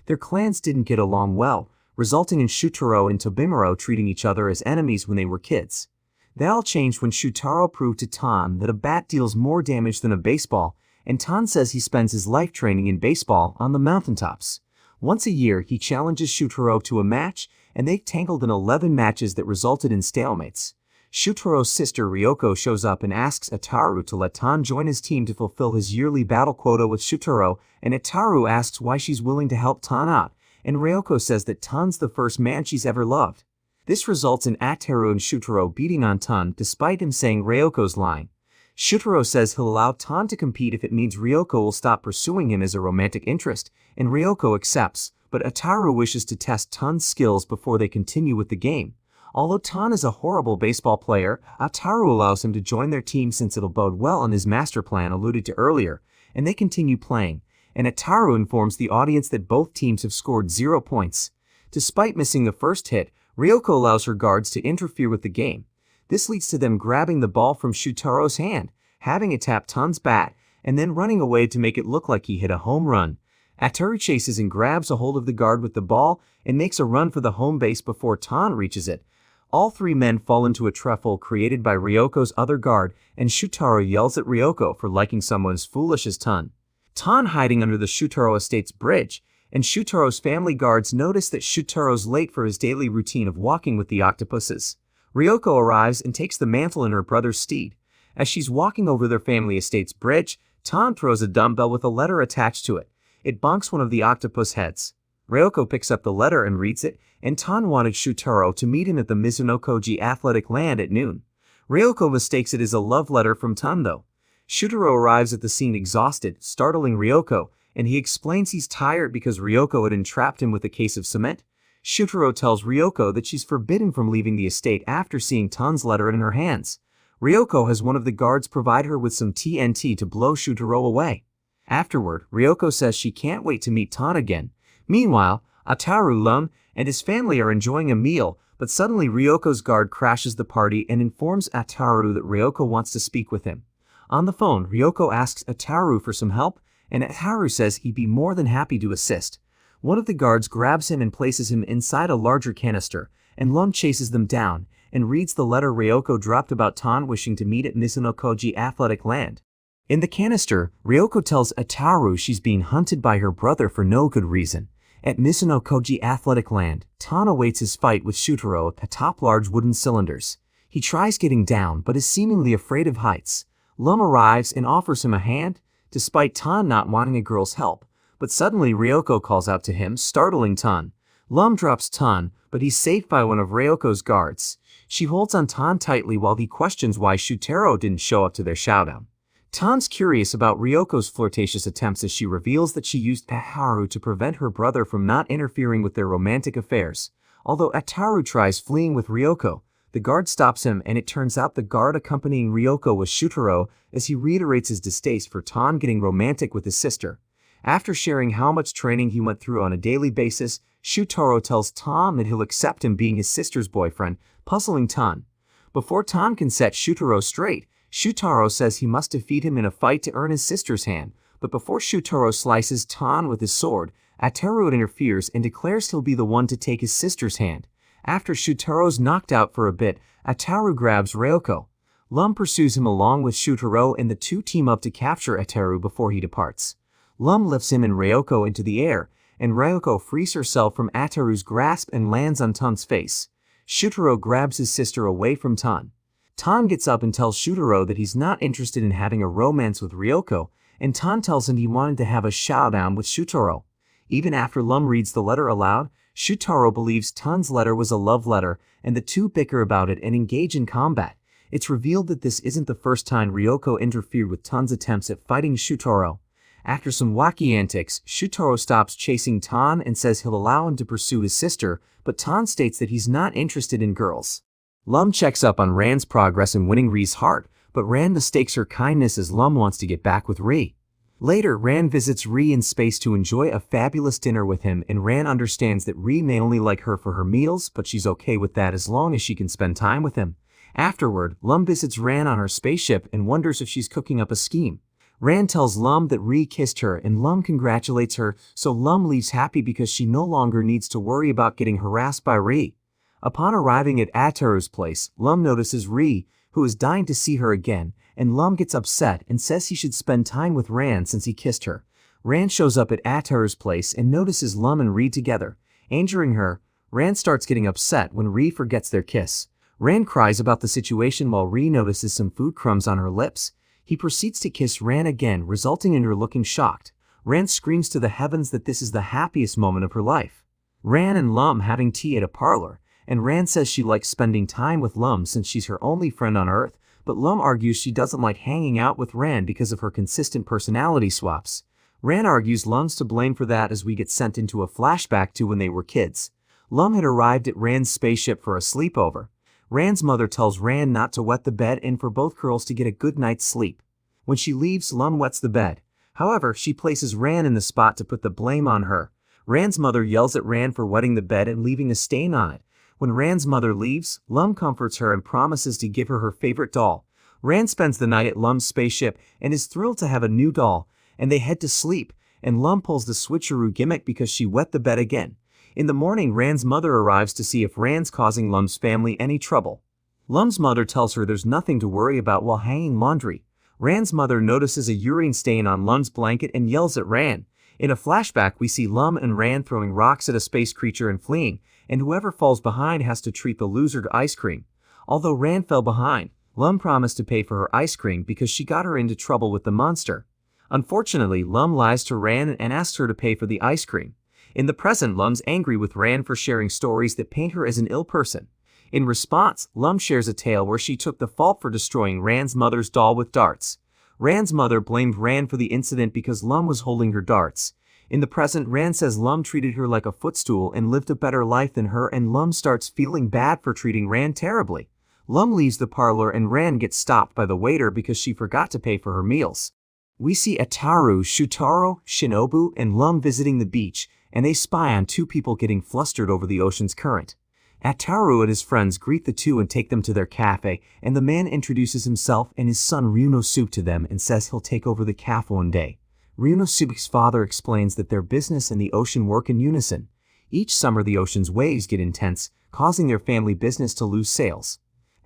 Their clans didn't get along well, resulting in Shutaro and Tobimuro treating each other as enemies when they were kids. That all changed when Shutaro proved to Tan that a bat deals more damage than a baseball, and Tan says he spends his life training in baseball on the mountaintops. Once a year, he challenges Shutaro to a match, and they tangled in 11 matches that resulted in stalemates. Shutaro's sister Ryoko shows up and asks Ataru to let Tan join his team to fulfill his yearly battle quota with Shutaro, and Ataru asks why she's willing to help Tan out, and Ryoko says that Tan's the first man she's ever loved. This results in Ataru and Shutaro beating on Tan despite him saying Ryoko's lying. Shutaro says he'll allow Tan to compete if it means Ryoko will stop pursuing him as a romantic interest, and Ryoko accepts, but Ataru wishes to test Tan's skills before they continue with the game. Although Tan is a horrible baseball player, Ataru allows him to join their team since it'll bode well on his master plan alluded to earlier, and they continue playing, and Ataru informs the audience that both teams have scored 0 points. Despite missing the first hit, Ryoko allows her guards to interfere with the game. This leads to them grabbing the ball from Shutaro's hand, having it tap Tan's bat, and then running away to make it look like he hit a home run. Ataru chases and grabs a hold of the guard with the ball and makes a run for the home base before Tan reaches it. All three men fall into a trefoil created by Ryoko's other guard, and Shutaro yells at Ryoko for liking someone as foolish as Tan. Tan hiding under the Shutaro estate's bridge, and Shutaro's family guards notice that Shutaro's late for his daily routine of walking with the octopuses. Ryoko arrives and takes the mantle in her brother's steed. As she's walking over their family estate's bridge, Tan throws a dumbbell with a letter attached to it. It bonks one of the octopus heads. Ryoko picks up the letter and reads it, and Tan wanted Shutaro to meet him at the Mizunokoji Athletic Land at noon. Ryoko mistakes it as a love letter from Tan though. Shutaro arrives at the scene exhausted, startling Ryoko, and he explains he's tired because Ryoko had entrapped him with a case of cement. Shutaro tells Ryoko that she's forbidden from leaving the estate after seeing Tan's letter in her hands. Ryoko has one of the guards provide her with some TNT to blow Shutaro away. Afterward, Ryoko says she can't wait to meet Tan again. Meanwhile, Ataru, Lum, and his family are enjoying a meal, but suddenly Ryoko's guard crashes the party and informs Ataru that Ryoko wants to speak with him. On the phone, Ryoko asks Ataru for some help, and Ataru says he'd be more than happy to assist. One of the guards grabs him and places him inside a larger canister, and Lum chases them down and reads the letter Ryoko dropped about Tan wishing to meet at Mizunokoji Athletic Land. In the canister, Ryoko tells Ataru she's being hunted by her brother for no good reason. At Mizunokoji Athletic Land, Tan awaits his fight with Shutaro atop large wooden cylinders. He tries getting down, but is seemingly afraid of heights. Lum arrives and offers him a hand, despite Tan not wanting a girl's help, but suddenly Ryoko calls out to him, startling Tan. Lum drops Tan, but he's saved by one of Ryoko's guards. She holds on Tan tightly while he questions why Shutaro didn't show up to their showdown. Tan's curious about Ryoko's flirtatious attempts as she reveals that she used Ataru to prevent her brother from not interfering with their romantic affairs. Although Ataru tries fleeing with Ryoko, the guard stops him, and it turns out the guard accompanying Ryoko was Shutaro as he reiterates his distaste for Tan getting romantic with his sister. After sharing how much training he went through on a daily basis, Shutaro tells Tan that he'll accept him being his sister's boyfriend, puzzling Tan. Before Tan can set Shutaro straight, Shutaro says he must defeat him in a fight to earn his sister's hand, but before Shutaro slices Tan with his sword, Ataru interferes and declares he'll be the one to take his sister's hand. After Shutaro's knocked out for a bit, Ataru grabs Ryoko. Lum pursues him along with Shutaro, and the two team up to capture Ataru before he departs. Lum lifts him and Ryoko into the air, and Ryoko frees herself from Ataru's grasp and lands on Tan's face. Shutaro grabs his sister away from Tan. Tan gets up and tells Shutaro that he's not interested in having a romance with Ryoko, and Tan tells him he wanted to have a showdown with Shutaro. Even after Lum reads the letter aloud, Shutaro believes Tan's letter was a love letter, and the two bicker about it and engage in combat. It's revealed that this isn't the first time Ryoko interfered with Tan's attempts at fighting Shutaro. After some wacky antics, Shutaro stops chasing Tan and says he'll allow him to pursue his sister, but Tan states that he's not interested in girls. Lum checks up on Ran's progress in winning Ri's heart, but Ran mistakes her kindness as Lum wants to get back with Ri. Later, Ran visits Ri in space to enjoy a fabulous dinner with him, and Ran understands that Ri may only like her for her meals, but she's okay with that as long as she can spend time with him. Afterward, Lum visits Ran on her spaceship and wonders if she's cooking up a scheme. Ran tells Lum that Ri kissed her and Lum congratulates her, so Lum leaves happy because she no longer needs to worry about getting harassed by Ri. Upon arriving at Ataru's place, Lum notices Ri, who is dying to see her again, and Lum gets upset and says he should spend time with Ran since he kissed her. Ran shows up at Ataru's place and notices Lum and Ri together. Angering her, Ran starts getting upset when Ri forgets their kiss. Ran cries about the situation while Ri notices some food crumbs on her lips. He proceeds to kiss Ran again, resulting in her looking shocked. Ran screams to the heavens that this is the happiest moment of her life. Ran and Lum having tea at a parlor, and Ran says she likes spending time with Lum since she's her only friend on Earth, but Lum argues she doesn't like hanging out with Ran because of her consistent personality swaps. Ran argues Lum's to blame for that as we get sent into a flashback to when they were kids. Lum had arrived at Ran's spaceship for a sleepover. Ran's mother tells Ran not to wet the bed and for both girls to get a good night's sleep. When she leaves, Lum wets the bed. However, she places Ran in the spot to put the blame on her. Ran's mother yells at Ran for wetting the bed and leaving a stain on it. When Ran's mother leaves, Lum comforts her and promises to give her her favorite doll. Ran spends the night at Lum's spaceship and is thrilled to have a new doll, and they head to sleep, and Lum pulls the switcheroo gimmick because she wet the bed again. In the morning, Ran's mother arrives to see if Ran's causing Lum's family any trouble. Lum's mother tells her there's nothing to worry about while hanging laundry. Ran's mother notices a urine stain on Lum's blanket and yells at Ran. In a flashback, we see Lum and Ran throwing rocks at a space creature and fleeing, and whoever falls behind has to treat the loser to ice cream. Although Ran fell behind, Lum promised to pay for her ice cream because she got her into trouble with the monster. Unfortunately, Lum lies to Ran and asks her to pay for the ice cream. In the present, Lum's angry with Ran for sharing stories that paint her as an ill person. In response, Lum shares a tale where she took the fault for destroying Ran's mother's doll with darts. Ran's mother blamed Ran for the incident because Lum was holding her darts. In the present, Ran says Lum treated her like a footstool and lived a better life than her, and Lum starts feeling bad for treating Ran terribly. Lum leaves the parlor and Ran gets stopped by the waiter because she forgot to pay for her meals. We see Ataru, Shutaro, Shinobu, and Lum visiting the beach, and they spy on two people getting flustered over the ocean's current. Ataru and his friends greet the two and take them to their cafe, and the man introduces himself and his son Ryunosuke to them and says he'll take over the cafe one day. Ryunosuke's father explains that their business and the ocean work in unison. Each summer the ocean's waves get intense, causing their family business to lose sales.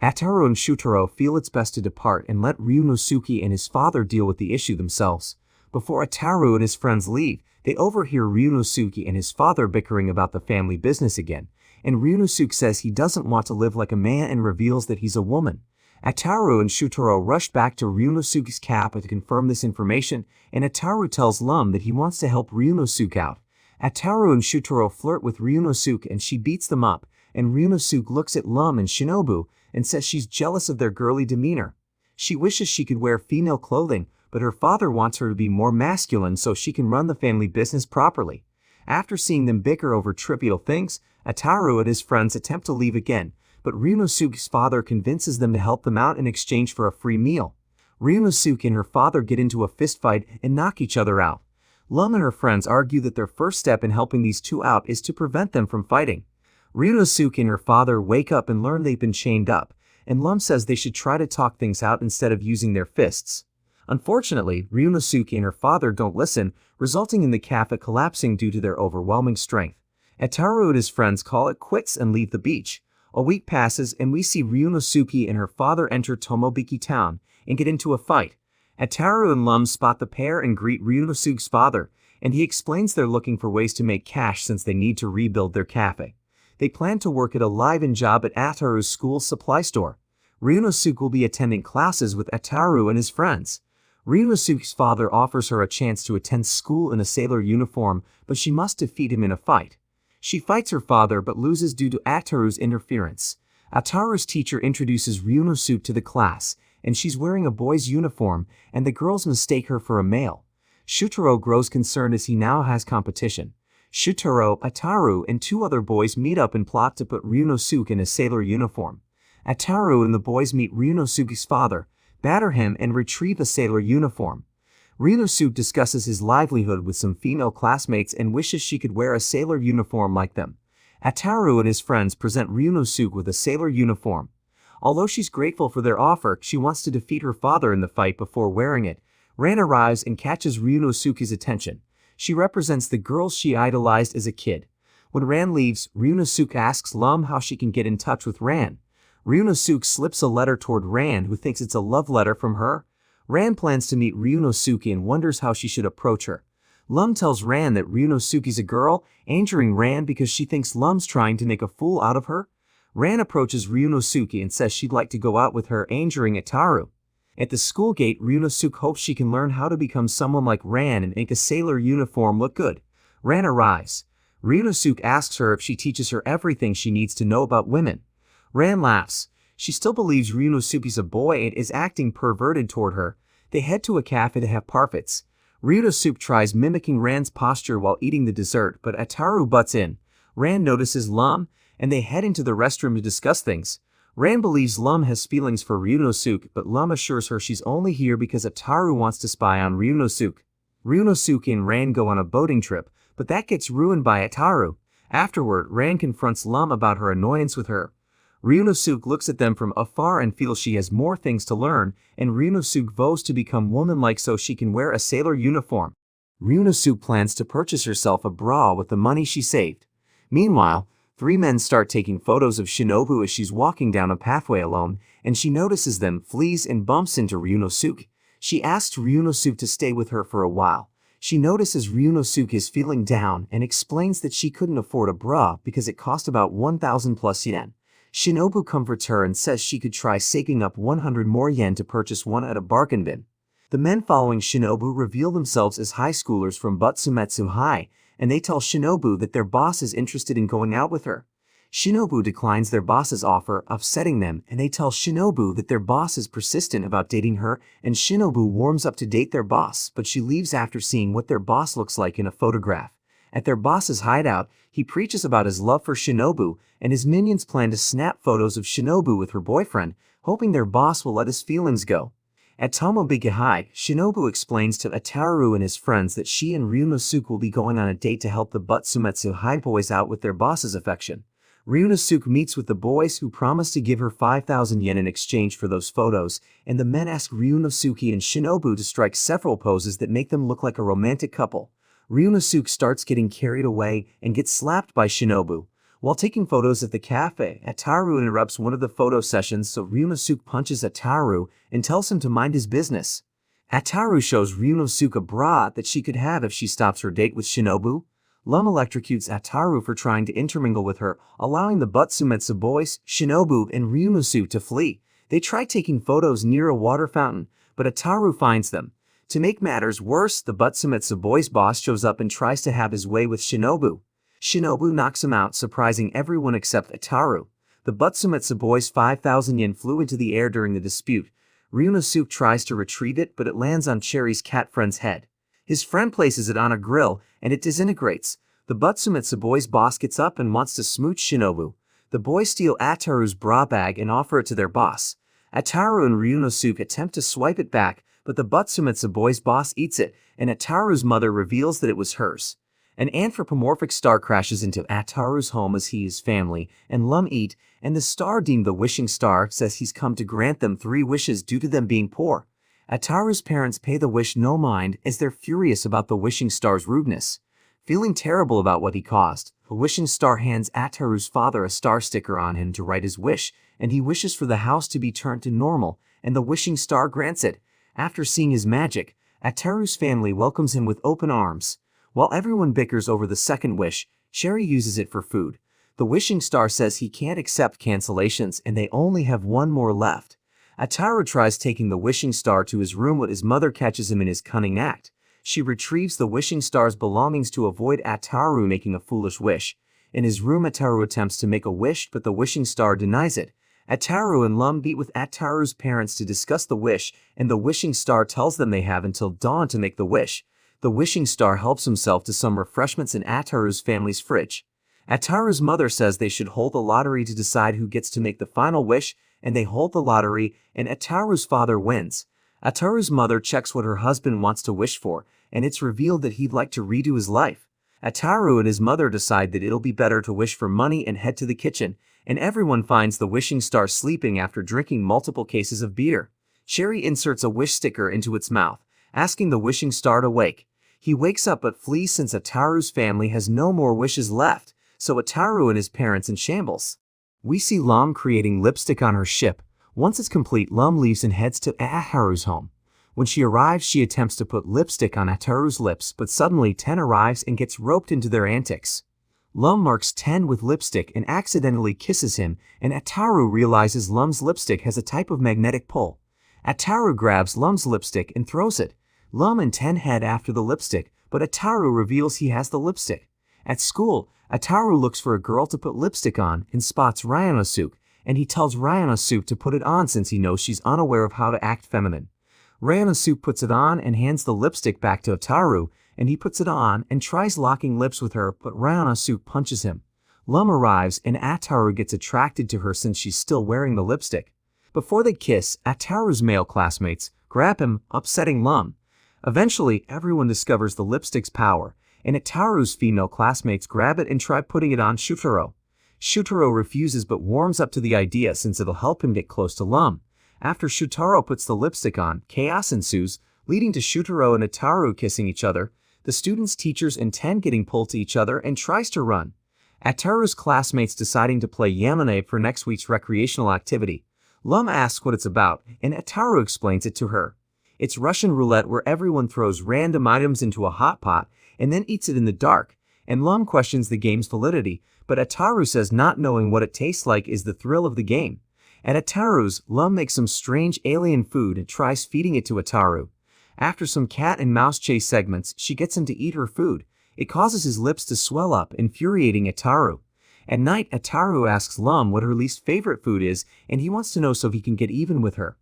Ataru and Shutaro feel it's best to depart and let Ryunosuke and his father deal with the issue themselves. Before Ataru and his friends leave, they overhear Ryunosuke and his father bickering about the family business again, and Ryunosuke says he doesn't want to live like a man and reveals that he's a woman. Ataru and Shutaro rush back to Ryunosuke's kappa to confirm this information, and Ataru tells Lum that he wants to help Ryunosuke out. Ataru and Shutaro flirt with Ryunosuke and she beats them up, and Ryunosuke looks at Lum and Shinobu and says she's jealous of their girly demeanor. She wishes she could wear female clothing, but her father wants her to be more masculine so she can run the family business properly. After seeing them bicker over trivial things, Ataru and his friends attempt to leave again, but Ryunosuke's father convinces them to help them out in exchange for a free meal. Ryunosuke and her father get into a fistfight and knock each other out. Lum and her friends argue that their first step in helping these two out is to prevent them from fighting. Ryunosuke and her father wake up and learn they've been chained up, and Lum says they should try to talk things out instead of using their fists. Unfortunately, Ryunosuke and her father don't listen, resulting in the cafe collapsing due to their overwhelming strength. Ataru and his friends call it quits and leave the beach. A week passes and we see Ryunosuke and her father enter Tomobiki town and get into a fight. Ataru and Lum spot the pair and greet Ryunosuke's father, and he explains they're looking for ways to make cash since they need to rebuild their cafe. They plan to work at a live-in job at Ataru's school's supply store. Ryunosuke will be attending classes with Ataru and his friends. Ryunosuke's father offers her a chance to attend school in a sailor uniform, but she must defeat him in a fight. She fights her father but loses due to Ataru's interference. Ataru's teacher introduces Ryunosuke to the class, and she's wearing a boy's uniform, and the girls mistake her for a male. Shutaro grows concerned as he now has competition. Shutaro, Ataru, and two other boys meet up and plot to put Ryunosuke in a sailor uniform. Ataru and the boys meet Ryunosuke's father, batter him, and retrieve a sailor uniform. Ryunosuke discusses his livelihood with some female classmates and wishes she could wear a sailor uniform like them. Ataru and his friends present Ryunosuke with a sailor uniform. Although she's grateful for their offer, she wants to defeat her father in the fight before wearing it. Ran arrives and catches Ryunosuke's attention. She represents the girls she idolized as a kid. When Ran leaves, Ryunosuke asks Lum how she can get in touch with Ran. Ryunosuke slips a letter toward Ran, who thinks it's a love letter from her. Ran plans to meet Ryunosuke and wonders how she should approach her. Lum tells Ran that Ryunosuke's a girl, angering Ran because she thinks Lum's trying to make a fool out of her. Ran approaches Ryunosuke and says she'd like to go out with her, angering Ataru. At the school gate, Ryunosuke hopes she can learn how to become someone like Ran and make a sailor uniform look good. Ran arrives. Ryunosuke asks her if she teaches her everything she needs to know about women. Ran laughs. She still believes Ryunosuke's a boy and is acting perverted toward her. They head to a cafe to have parfaits. Ryunosuke tries mimicking Ran's posture while eating the dessert, but Ataru butts in. Ran notices Lum, and they head into the restroom to discuss things. Ran believes Lum has feelings for Ryunosuke, but Lum assures her she's only here because Ataru wants to spy on Ryunosuke. Ryunosuke and Ran go on a boating trip, but that gets ruined by Ataru. Afterward, Ran confronts Lum about her annoyance with her. Ryunosuke looks at them from afar and feels she has more things to learn, and Ryunosuke vows to become womanlike so she can wear a sailor uniform. Ryunosuke plans to purchase herself a bra with the money she saved. Meanwhile, three men start taking photos of Shinobu as she's walking down a pathway alone, and she notices them, flees, and bumps into Ryunosuke. She asks Ryunosuke to stay with her for a while. She notices Ryunosuke is feeling down and explains that she couldn't afford a bra because it cost about 1,000 plus yen. Shinobu comforts her and says she could try saving up 100 more yen to purchase one at a bargain bin. The men following Shinobu reveal themselves as high schoolers from Butsumetsu High, and they tell Shinobu that their boss is interested in going out with her. Shinobu declines their boss's offer, upsetting them, and they tell Shinobu that their boss is persistent about dating her, and Shinobu warms up to date their boss, but she leaves after seeing what their boss looks like in a photograph. At their boss's hideout, he preaches about his love for Shinobu, and his minions plan to snap photos of Shinobu with her boyfriend, hoping their boss will let his feelings go. At Tomobiki High, Shinobu explains to Ataru and his friends that she and Ryunosuke will be going on a date to help the Butsumetsu High boys out with their boss's affection. Ryunosuke meets with the boys who promise to give her 5,000 yen in exchange for those photos, and the men ask Ryunosuke and Shinobu to strike several poses that make them look like a romantic couple. Ryunosuke starts getting carried away and gets slapped by Shinobu. While taking photos at the cafe, Ataru interrupts one of the photo sessions, so Ryunosuke punches Ataru and tells him to mind his business. Ataru shows Ryunosuke a bra that she could have if she stops her date with Shinobu. Lum electrocutes Ataru for trying to intermingle with her, allowing the Butsumetsu boys, Shinobu, and Ryunosuke to flee. They try taking photos near a water fountain, but Ataru finds them. To make matters worse, the Butsumetsu boys' boss shows up and tries to have his way with Shinobu. Shinobu knocks him out, surprising everyone except Ataru. The Butsumetsu boys' 5,000 yen flew into the air during the dispute. Ryunosuke tries to retrieve it, but it lands on Cherry's cat friend's head. His friend places it on a grill, and it disintegrates. The Butsumetsu boys' boss gets up and wants to smooch Shinobu. The boys steal Ataru's bra bag and offer it to their boss. Ataru and Ryunosuke attempt to swipe it back, but the Butsumetsu boys' boss eats it, and Ataru's mother reveals that it was hers. An anthropomorphic star crashes into Ataru's home as he and his family and Lum eat, and the star, deemed the wishing star, says he's come to grant them 3 wishes due to them being poor. Ataru's parents pay the wish no mind as they're furious about the wishing star's rudeness. Feeling terrible about what he caused, the wishing star hands Ataru's father a star sticker on him to write his wish, and he wishes for the house to be turned to normal, and the wishing star grants it. After seeing his magic, Ataru's family welcomes him with open arms. While everyone bickers over the second wish, Cherry uses it for food. The wishing star says he can't accept cancellations and they only have 1 more left. Ataru tries taking the wishing star to his room, but his mother catches him in his cunning act. She retrieves the wishing star's belongings to avoid Ataru making a foolish wish. In his room, Ataru attempts to make a wish, but the wishing star denies it. Ataru and Lum meet with Ataru's parents to discuss the wish, and the wishing star tells them they have until dawn to make the wish. The wishing star helps himself to some refreshments in Ataru's family's fridge. Ataru's mother says they should hold a lottery to decide who gets to make the final wish, and they hold the lottery, and Ataru's father wins. Ataru's mother checks what her husband wants to wish for, and it's revealed that he'd like to redo his life. Ataru and his mother decide that it'll be better to wish for money and head to the kitchen, and everyone finds the wishing star sleeping after drinking multiple cases of beer. Sherry inserts a wish sticker into its mouth, asking the wishing star to wake. He wakes up but flees since Ataru's family has no more wishes left, so Ataru and his parents in shambles. We see Lum creating lipstick on her ship. Once it's complete, Lum leaves and heads to Ataru's home. When she arrives, she attempts to put lipstick on Ataru's lips, but suddenly Ten arrives and gets roped into their antics. Lum marks Ten with lipstick and accidentally kisses him, and Ataru realizes Lum's lipstick has a type of magnetic pull. Ataru grabs Lum's lipstick and throws it. Lum and Ten head after the lipstick, but Ataru reveals he has the lipstick. At school, Ataru looks for a girl to put lipstick on and spots Ryanosuke, and he tells Ryanosuke to put it on since he knows she's unaware of how to act feminine. Ryanosuke puts it on and hands the lipstick back to Ataru, and he puts it on and tries locking lips with her, but Ryanosuke punches him. Lum arrives and Ataru gets attracted to her since she's still wearing the lipstick. Before they kiss, Ataru's male classmates grab him, upsetting Lum. Eventually, everyone discovers the lipstick's power, and Ataru's female classmates grab it and try putting it on Shutaro. Shutaro refuses but warms up to the idea since it'll help him get close to Lum. After Shutaro puts the lipstick on, chaos ensues, leading to Shutaro and Ataru kissing each other, the students, teachers, and Ten getting pulled to each other and tries to run. Ataru's classmates deciding to play Yamane for next week's recreational activity. Lum asks what it's about, and Ataru explains it to her. It's Russian roulette where everyone throws random items into a hot pot and then eats it in the dark, and Lum questions the game's validity, but Ataru says not knowing what it tastes like is the thrill of the game. At Ataru's, Lum makes some strange alien food and tries feeding it to Ataru. After some cat and mouse chase segments, she gets him to eat her food. It causes his lips to swell up, infuriating Ataru. At night, Ataru asks Lum what her least favorite food is, and he wants to know so he can get even with her.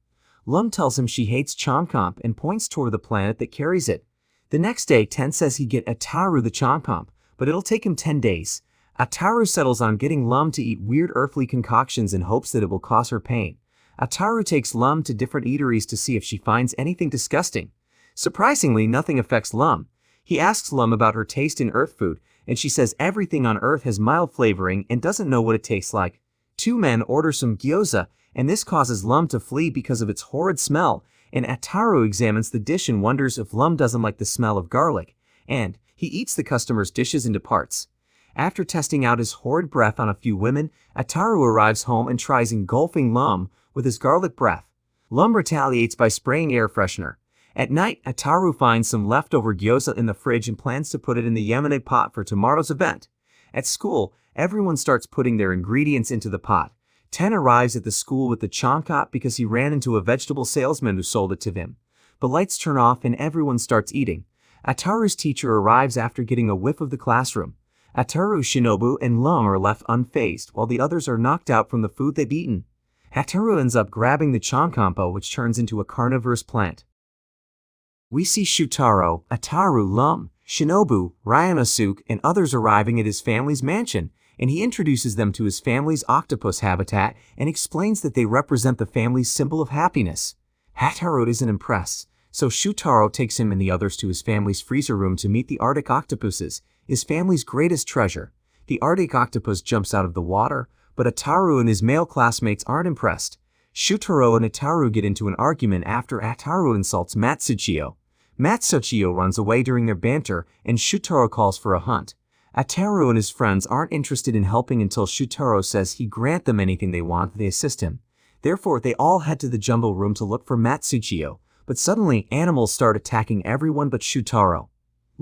Lum tells him she hates Chompomp and points toward the planet that carries it. The next day, Ten says he'd get Ataru the Chompomp, but it'll take him 10 days. Ataru settles on getting Lum to eat weird earthly concoctions in hopes that it will cause her pain. Ataru takes Lum to different eateries to see if she finds anything disgusting. Surprisingly, nothing affects Lum. He asks Lum about her taste in Earth food, and she says everything on Earth has mild flavoring and doesn't know what it tastes like. Two men order some gyoza, and this causes Lum to flee because of its horrid smell, and Ataru examines the dish and wonders if Lum doesn't like the smell of garlic, and he eats the customer's dishes and departs. After testing out his horrid breath on a few women, Ataru arrives home and tries engulfing Lum with his garlic breath. Lum retaliates by spraying air freshener. At night, Ataru finds some leftover gyoza in the fridge and plans to put it in the Yamane pot for tomorrow's event. At school, everyone starts putting their ingredients into the pot. Ten arrives at the school with the chonkot because he ran into a vegetable salesman who sold it to him. The lights turn off and everyone starts eating. Ataru's teacher arrives after getting a whiff of the classroom. Ataru, Shinobu, and Lum are left unfazed while the others are knocked out from the food they've eaten. Ataru ends up grabbing the Chonkampo, which turns into a carnivorous plant. We see Shutaro, Ataru, Lum, Shinobu, Ryanosuke, and others arriving at his family's mansion, and he introduces them to his family's octopus habitat and explains that they represent the family's symbol of happiness. Ataru isn't impressed, so Shutaro takes him and the others to his family's freezer room to meet the Arctic octopuses, his family's greatest treasure. The Arctic octopus jumps out of the water, but Ataru and his male classmates aren't impressed. Shutaro and Ataru get into an argument after Ataru insults Matsuchio. Matsuchio runs away during their banter, and Shutaro calls for a hunt. Ataru and his friends aren't interested in helping until Shutaro says he grant them anything they want if they assist him. Therefore, they all head to the jumbo room to look for Matsuchio, but suddenly animals start attacking everyone but Shutaro.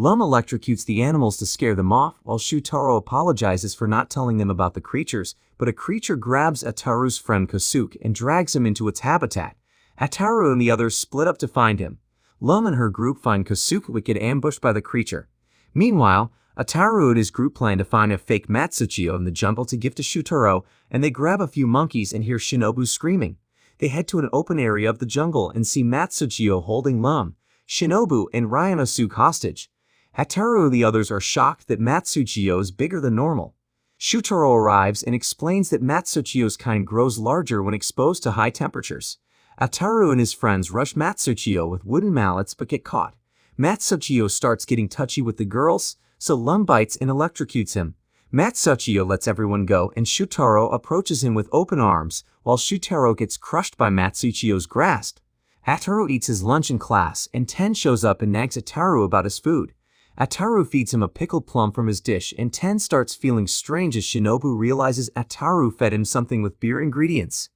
Lum electrocutes the animals to scare them off, while Shutaro apologizes for not telling them about the creatures, but a creature grabs Ataru's friend Kosuke and drags him into its habitat. Ataru and the others split up to find him. Lum and her group find Kosuke get ambushed by the creature. Meanwhile, Ataru and his group plan to find a fake Matsuchiyo in the jungle to give to Shutaro, and they grab a few monkeys and hear Shinobu screaming. They head to an open area of the jungle and see Matsuchiyo holding Lum, Shinobu, and Ryanosuke hostage. Ataru and the others are shocked that Matsuchiyo is bigger than normal. Shutaro arrives and explains that Matsuchiyo's kind grows larger when exposed to high temperatures. Ataru and his friends rush Matsuchiyo with wooden mallets but get caught. Matsuchiyo starts getting touchy with the girls, so Lum bites and electrocutes him. Matsuchiyo lets everyone go and Shutaro approaches him with open arms, while Shutaro gets crushed by Matsuchiyo's grasp. Ataru eats his lunch in class, and Ten shows up and nags Ataru about his food. Ataru feeds him a pickled plum from his dish, and Ten starts feeling strange as Shinobu realizes Ataru fed him something with beer ingredients.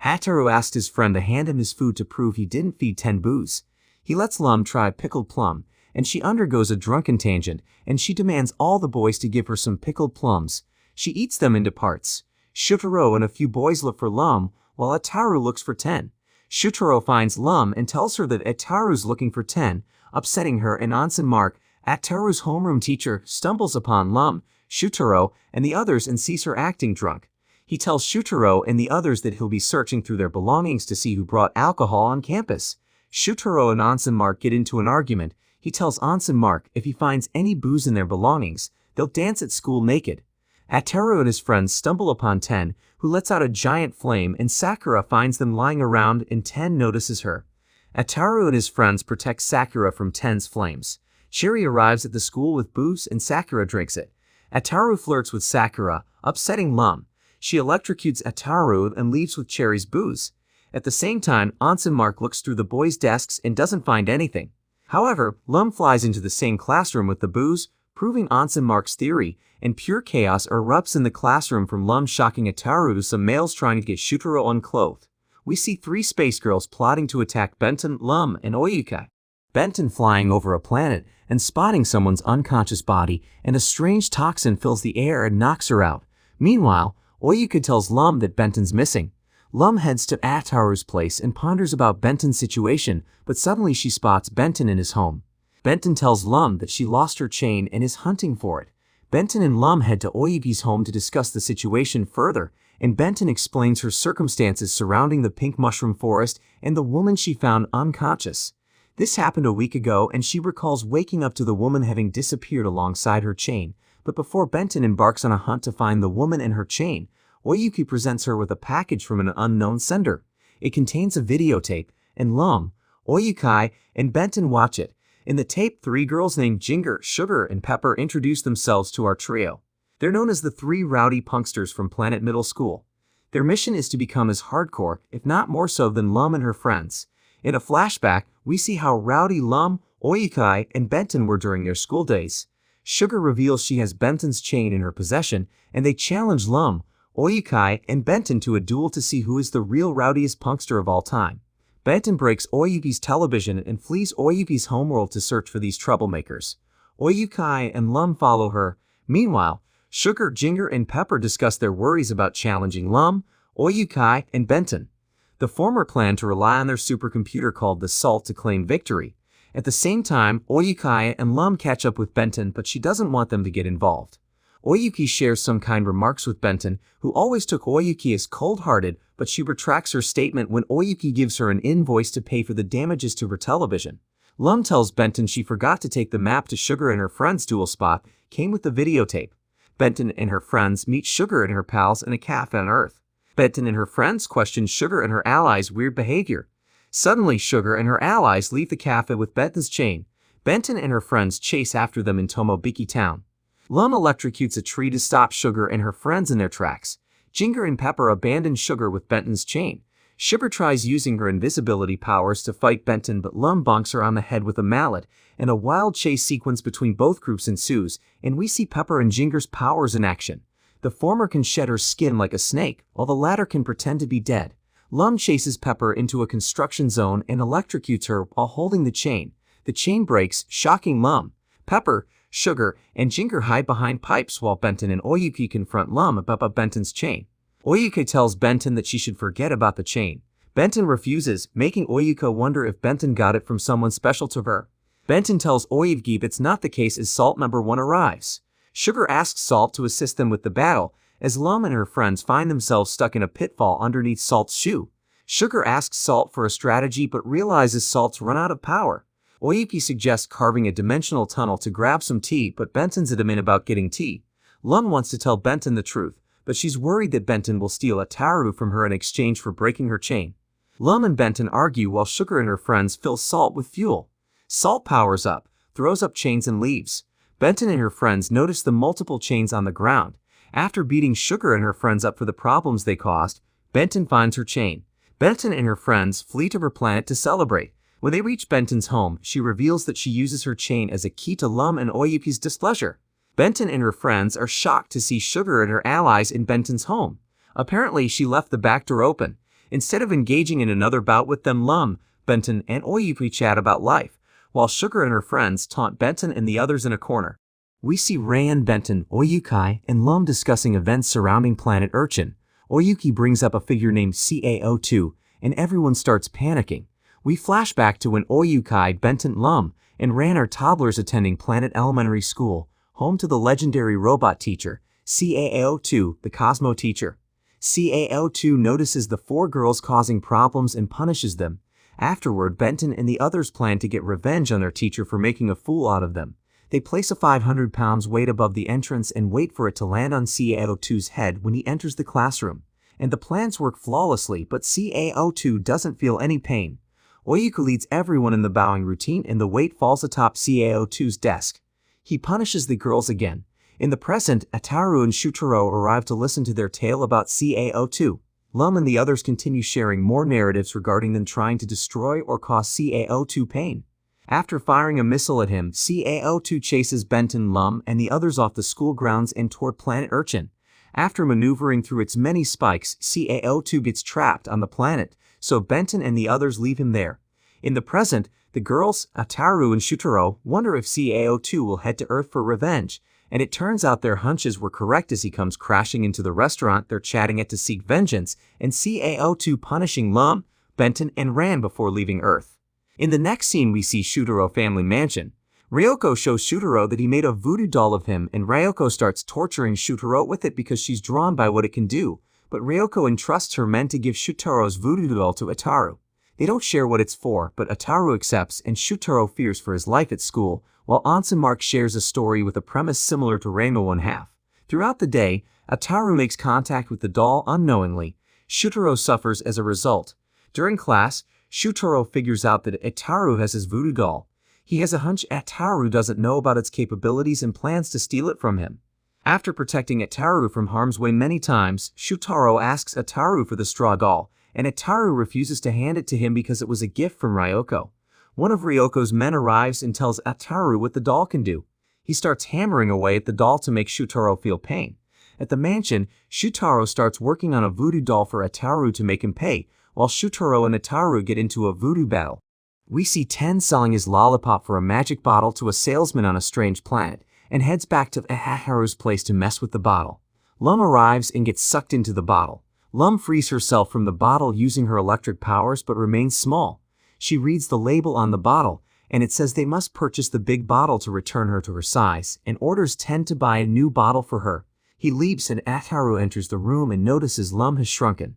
Ataru asks his friend to hand him his food to prove he didn't feed Ten booze. He lets Lum try pickled plum, and she undergoes a drunken tangent, and she demands all the boys to give her some pickled plums. She eats them into parts. Shutaro and a few boys look for Lum, while Ataru looks for Ten. Shutaro finds Lum and tells her that Ataru's looking for Ten, upsetting her, and Onsen Mark, Ataru's homeroom teacher, stumbles upon Lum, Shutaro, and the others and sees her acting drunk. He tells Shutaro and the others that he'll be searching through their belongings to see who brought alcohol on campus. Shutaro and Onsen Mark get into an argument. He tells Onsen Mark if he finds any booze in their belongings, they'll dance at school naked. Ataru and his friends stumble upon Ten, who lets out a giant flame, and Sakura finds them lying around and Ten notices her. Ataru and his friends protect Sakura from Ten's flames. Cherry arrives at the school with booze and Sakura drinks it. Ataru flirts with Sakura, upsetting Lum. She electrocutes Ataru and leaves with Cherry's booze. At the same time, Onsen Mark looks through the boys' desks and doesn't find anything. However, Lum flies into the same classroom with the booze, proving Onsen Mark's theory, and pure chaos erupts in the classroom from Lum shocking Ataru to some males trying to get Shutaro unclothed. We see three space girls plotting to attack Benton, Lum, and Oyukai. Benton flying over a planet and spotting someone's unconscious body, and a strange toxin fills the air and knocks her out. Meanwhile, Oyuka tells Lum that Benton's missing. Lum heads to Ataru's place and ponders about Benton's situation, but suddenly she spots Benton in his home. Benton tells Lum that she lost her chain and is hunting for it. Benton and Lum head to Oyuki's home to discuss the situation further, and Benton explains her circumstances surrounding the pink mushroom forest and the woman she found unconscious. This happened a week ago, and she recalls waking up to the woman having disappeared alongside her chain. But before Benton embarks on a hunt to find the woman and her chain, Oyuki presents her with a package from an unknown sender. It contains a videotape, and Lum, Oyukai, and Benton watch it. In the tape, three girls named Ginger, Sugar, and Pepper introduce themselves to our trio. They're known as the three rowdy punksters from Planet Middle School. Their mission is to become as hardcore, if not more so, than Lum and her friends. In a flashback, we see how rowdy Lum, Oyukai, and Benton were during their school days. Sugar reveals she has Benton's chain in her possession, and they challenge Lum, Oyukai, and Benton to a duel to see who is the real rowdiest punkster of all time. Benton breaks Oyuki's television and flees Oyuki's homeworld to search for these troublemakers. Oyukai and Lum follow her. Meanwhile, Sugar, Ginger, and Pepper discuss their worries about challenging Lum, Oyukai, and Benton. The former plan to rely on their supercomputer called the Salt to claim victory. At the same time, Oyukai and Lum catch up with Benton, but she doesn't want them to get involved. Oyuki shares some kind remarks with Benton, who always took Oyuki as cold-hearted, but she retracts her statement when Oyuki gives her an invoice to pay for the damages to her television. Lum tells Benton she forgot to take the map to Sugar and her friend's duel spot, came with the videotape. Benton and her friends meet Sugar and her pals in a cafe on Earth. Benton and her friends question Sugar and her allies' weird behavior. Suddenly, Sugar and her allies leave the cafe with Benton's chain. Benton and her friends chase after them in Tomobiki Town. Lum electrocutes a tree to stop Sugar and her friends in their tracks. Ginger and Pepper abandon Sugar with Benton's chain. Sugar tries using her invisibility powers to fight Benton, but Lum bonks her on the head with a mallet, and a wild chase sequence between both groups ensues, and we see Pepper and Ginger's powers in action. The former can shed her skin like a snake, while the latter can pretend to be dead. Lum chases Pepper into a construction zone and electrocutes her while holding the chain. The chain breaks, shocking Lum. Pepper, Sugar, and Ginger hide behind pipes while Benton and Oyuki confront Lum about Benton's chain. Oyuki tells Benton that she should forget about the chain. Benton refuses, making Oyuki wonder if Benton got it from someone special to her. Benton tells Oyevgip it's not the case as Salt number 1 arrives. Sugar asks Salt to assist them with the battle, as Lum and her friends find themselves stuck in a pitfall underneath Salt's shoe. Sugar asks Salt for a strategy but realizes Salt's run out of power. Oyevgip suggests carving a dimensional tunnel to grab some tea, but Benton's adamant about getting tea. Lum wants to tell Benton the truth, but she's worried that Benton will steal Ataru from her in exchange for breaking her chain. Lum and Benton argue while Sugar and her friends fill Salt with fuel. Salt powers up, throws up chains and leaves. Benton and her friends notice the multiple chains on the ground. After beating Sugar and her friends up for the problems they caused, Benton finds her chain. Benton and her friends flee to her planet to celebrate. When they reach Benton's home, she reveals that she uses her chain as a key to Lum and Oyevgip's displeasure. Benton and her friends are shocked to see Sugar and her allies in Benton's home. Apparently, she left the back door open. Instead of engaging in another bout with them, Lum, Benton, and Oyevgip chat about life, while Sugar and her friends taunt Benton and the others in a corner. We see Rayan, Benton, Oyukai, and Lum discussing events surrounding Planet Urchin. Oyuki brings up a figure named CaO2, and everyone starts panicking. We flash back to when Oyukai, Benton, Lum, and Ran are toddlers attending Planet Elementary School, home to the legendary robot teacher, CaO2, the Cosmo teacher. CaO2 notices the 4 girls causing problems and punishes them. Afterward, Benton and the others plan to get revenge on their teacher for making a fool out of them. They place a 500 pounds weight above the entrance and wait for it to land on CaO2's head when he enters the classroom. And the plans work flawlessly, but CaO2 doesn't feel any pain. Oyuka leads everyone in the bowing routine and the weight falls atop CaO2's desk. He punishes the girls again. In the present, Ataru and Shutaro arrive to listen to their tale about CaO2. Lum and the others continue sharing more narratives regarding them trying to destroy or cause CaO2 pain. After firing a missile at him, CaO2 chases Benton, Lum, and the others off the school grounds and toward Planet Urchin. After maneuvering through its many spikes, CaO2 gets trapped on the planet, so Benton and the others leave him there. In the present, the girls, Ataru and Shutaro, wonder if CaO2 will head to Earth for revenge, and it turns out their hunches were correct as he comes crashing into the restaurant they're chatting at to seek vengeance, and CaO2 punishing Lum, Benton, and Ran before leaving Earth. In the next scene we see Shutaro family mansion. Ryoko shows Shutaro that he made a voodoo doll of him, and Ryoko starts torturing Shutaro with it because she's drawn by what it can do, but Ryoko entrusts her men to give Shutaro's voodoo doll to Ataru. They don't share what it's for, but Ataru accepts and Shutaro fears for his life at school, while Ansemark shares a story with a premise similar to Rainbow One Half. Throughout the day, Ataru makes contact with the doll unknowingly. Shutaro suffers as a result. During class, Shutaro figures out that Ataru has his voodoo doll. He has a hunch Ataru doesn't know about its capabilities and plans to steal it from him. After protecting Ataru from harm's way many times, Shutaro asks Ataru for the straw doll, and Ataru refuses to hand it to him because it was a gift from Ryoko. One of Ryoko's men arrives and tells Ataru what the doll can do. He starts hammering away at the doll to make Shutaro feel pain. At the mansion, Shutaro starts working on a voodoo doll for Ataru to make him pay, while Shutaro and Ataru get into a voodoo battle. We see Ten selling his lollipop for a magic bottle to a salesman on a strange planet, and heads back to Ataru's place to mess with the bottle. Lum arrives and gets sucked into the bottle. Lum frees herself from the bottle using her electric powers but remains small. She reads the label on the bottle, and it says they must purchase the big bottle to return her to her size, and orders Ten to buy a new bottle for her. He leaps and Ataru enters the room and notices Lum has shrunken.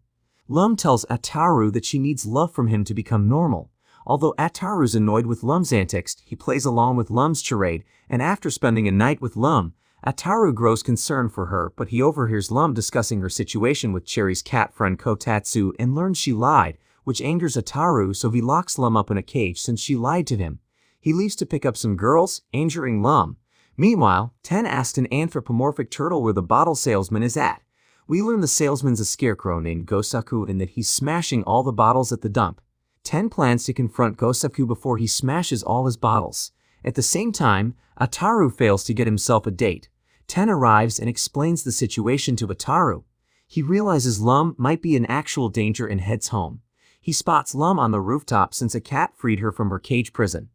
Lum tells Ataru that she needs love from him to become normal. Although Ataru's annoyed with Lum's antics, he plays along with Lum's charade, and after spending a night with Lum, Ataru grows concerned for her, but he overhears Lum discussing her situation with Cherry's cat friend Kotatsu and learns she lied, which angers Ataru, so he locks Lum up in a cage since she lied to him. He leaves to pick up some girls, injuring Lum. Meanwhile, Ten asks an anthropomorphic turtle where the bottle salesman is at. We learn the salesman's a scarecrow named Gosaku and that he's smashing all the bottles at the dump. Ten plans to confront Gosaku before he smashes all his bottles. At the same time, Ataru fails to get himself a date. Ten arrives and explains the situation to Ataru. He realizes Lum might be in actual danger and heads home. He spots Lum on the rooftop since a cat freed her from her cage prison.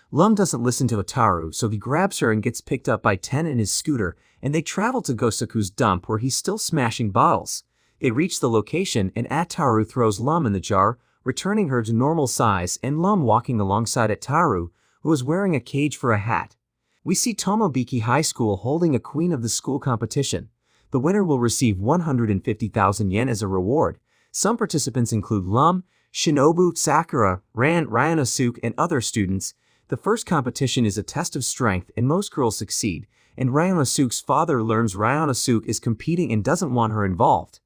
Lum doesn't listen to Ataru, so he grabs her and gets picked up by Ten in his scooter, and they travel to Gosaku's dump where he's still smashing bottles. They reach the location and Ataru throws Lum in the jar, returning her to normal size, and Lum walking alongside Ataru, who is wearing a cage for a hat. We see Tomobiki High School holding a Queen of the School competition. The winner will receive 150,000 yen as a reward. Some participants include Lum, Shinobu, Sakura, Ran, Ryanosuke, and other students. The first competition is a test of strength and most girls succeed, and Ryanosuke's father learns Ryanosuke is competing and doesn't want her involved.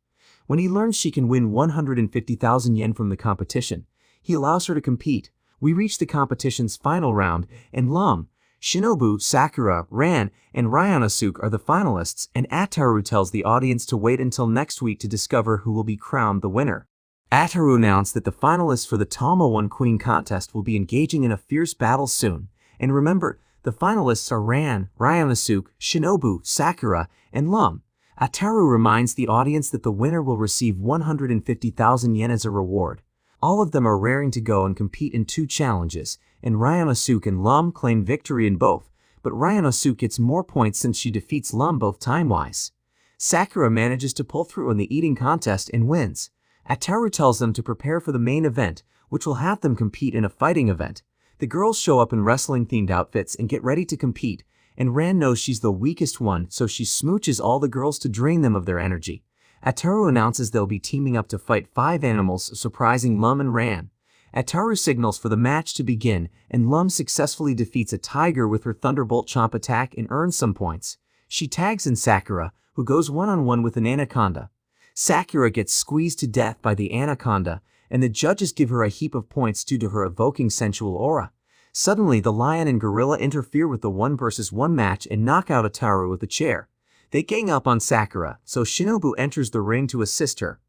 When he learns she can win 150,000 yen from the competition, he allows her to compete. We reach the competition's final round, and Lum, Shinobu, Sakura, Ran, and Ryanosuke are the finalists, and Ataru tells the audience to wait until next week to discover who will be crowned the winner. Ataru announced that the finalists for the Tama 1 Queen contest will be engaging in a fierce battle soon. And remember, the finalists are Ran, Ryanosuke, Shinobu, Sakura, and Lum. Ataru reminds the audience that the winner will receive 150,000 yen as a reward. All of them are raring to go and compete in 2 challenges, and Ryanosuke and Lum claim victory in both, but Ryanosuke gets more points since she defeats Lum both time-wise. Sakura manages to pull through in the eating contest and wins. Ataru tells them to prepare for the main event, which will have them compete in a fighting event. The girls show up in wrestling-themed outfits and get ready to compete, and Ran knows she's the weakest one, so she smooches all the girls to drain them of their energy. Ataru announces they'll be teaming up to fight 5 animals, surprising Lum and Ran. Ataru signals for the match to begin, and Lum successfully defeats a tiger with her Thunderbolt Chomp attack and earns some points. She tags in Sakura, who goes one-on-one with an anaconda. Sakura gets squeezed to death by the anaconda, and the judges give her a heap of points due to her evoking sensual aura. Suddenly, the lion and gorilla interfere with the 1 versus 1 match and knock out Ataru with a chair. They gang up on Sakura, so Shinobu enters the ring to assist her.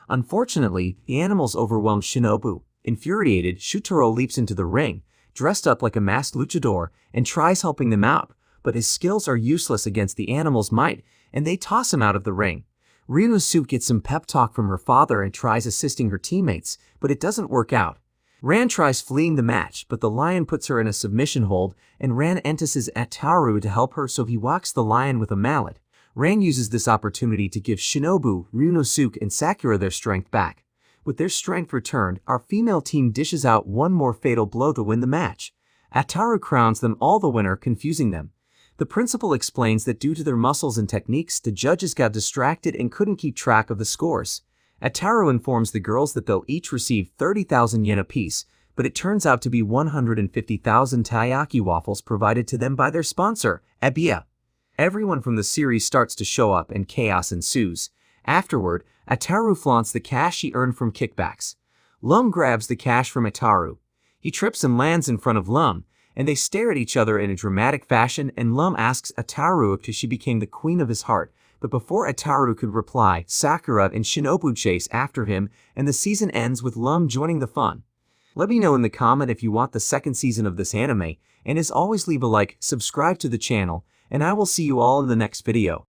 Unfortunately, the animals overwhelm Shinobu. Infuriated, Shutaro leaps into the ring, dressed up like a masked luchador, and tries helping them out, but his skills are useless against the animals' might, and they toss him out of the ring. Ryanosuke gets some pep talk from her father and tries assisting her teammates, but it doesn't work out. Ran tries fleeing the match, but the lion puts her in a submission hold, and Ran entices Ataru to help her, so he whacks the lion with a mallet. Ran uses this opportunity to give Shinobu, Ryanosuke, and Sakura their strength back. With their strength returned, our female team dishes out one more fatal blow to win the match. Ataru crowns them all the winner, confusing them. The principal explains that due to their muscles and techniques, the judges got distracted and couldn't keep track of the scores. Ataru informs the girls that they'll each receive 30,000 yen apiece, but it turns out to be 150,000 taiyaki waffles provided to them by their sponsor, Ebiya. Everyone from the series starts to show up and chaos ensues. Afterward, Ataru flaunts the cash he earned from kickbacks. Lum grabs the cash from Ataru. He trips and lands in front of Lum, and they stare at each other in a dramatic fashion, and Lum asks Ataru if she became the queen of his heart, but before Ataru could reply, Sakura and Shinobu chase after him, and the season ends with Lum joining the fun. Let me know in the comment if you want the 2nd season of this anime, and as always leave a like, subscribe to the channel, and I will see you all in the next video.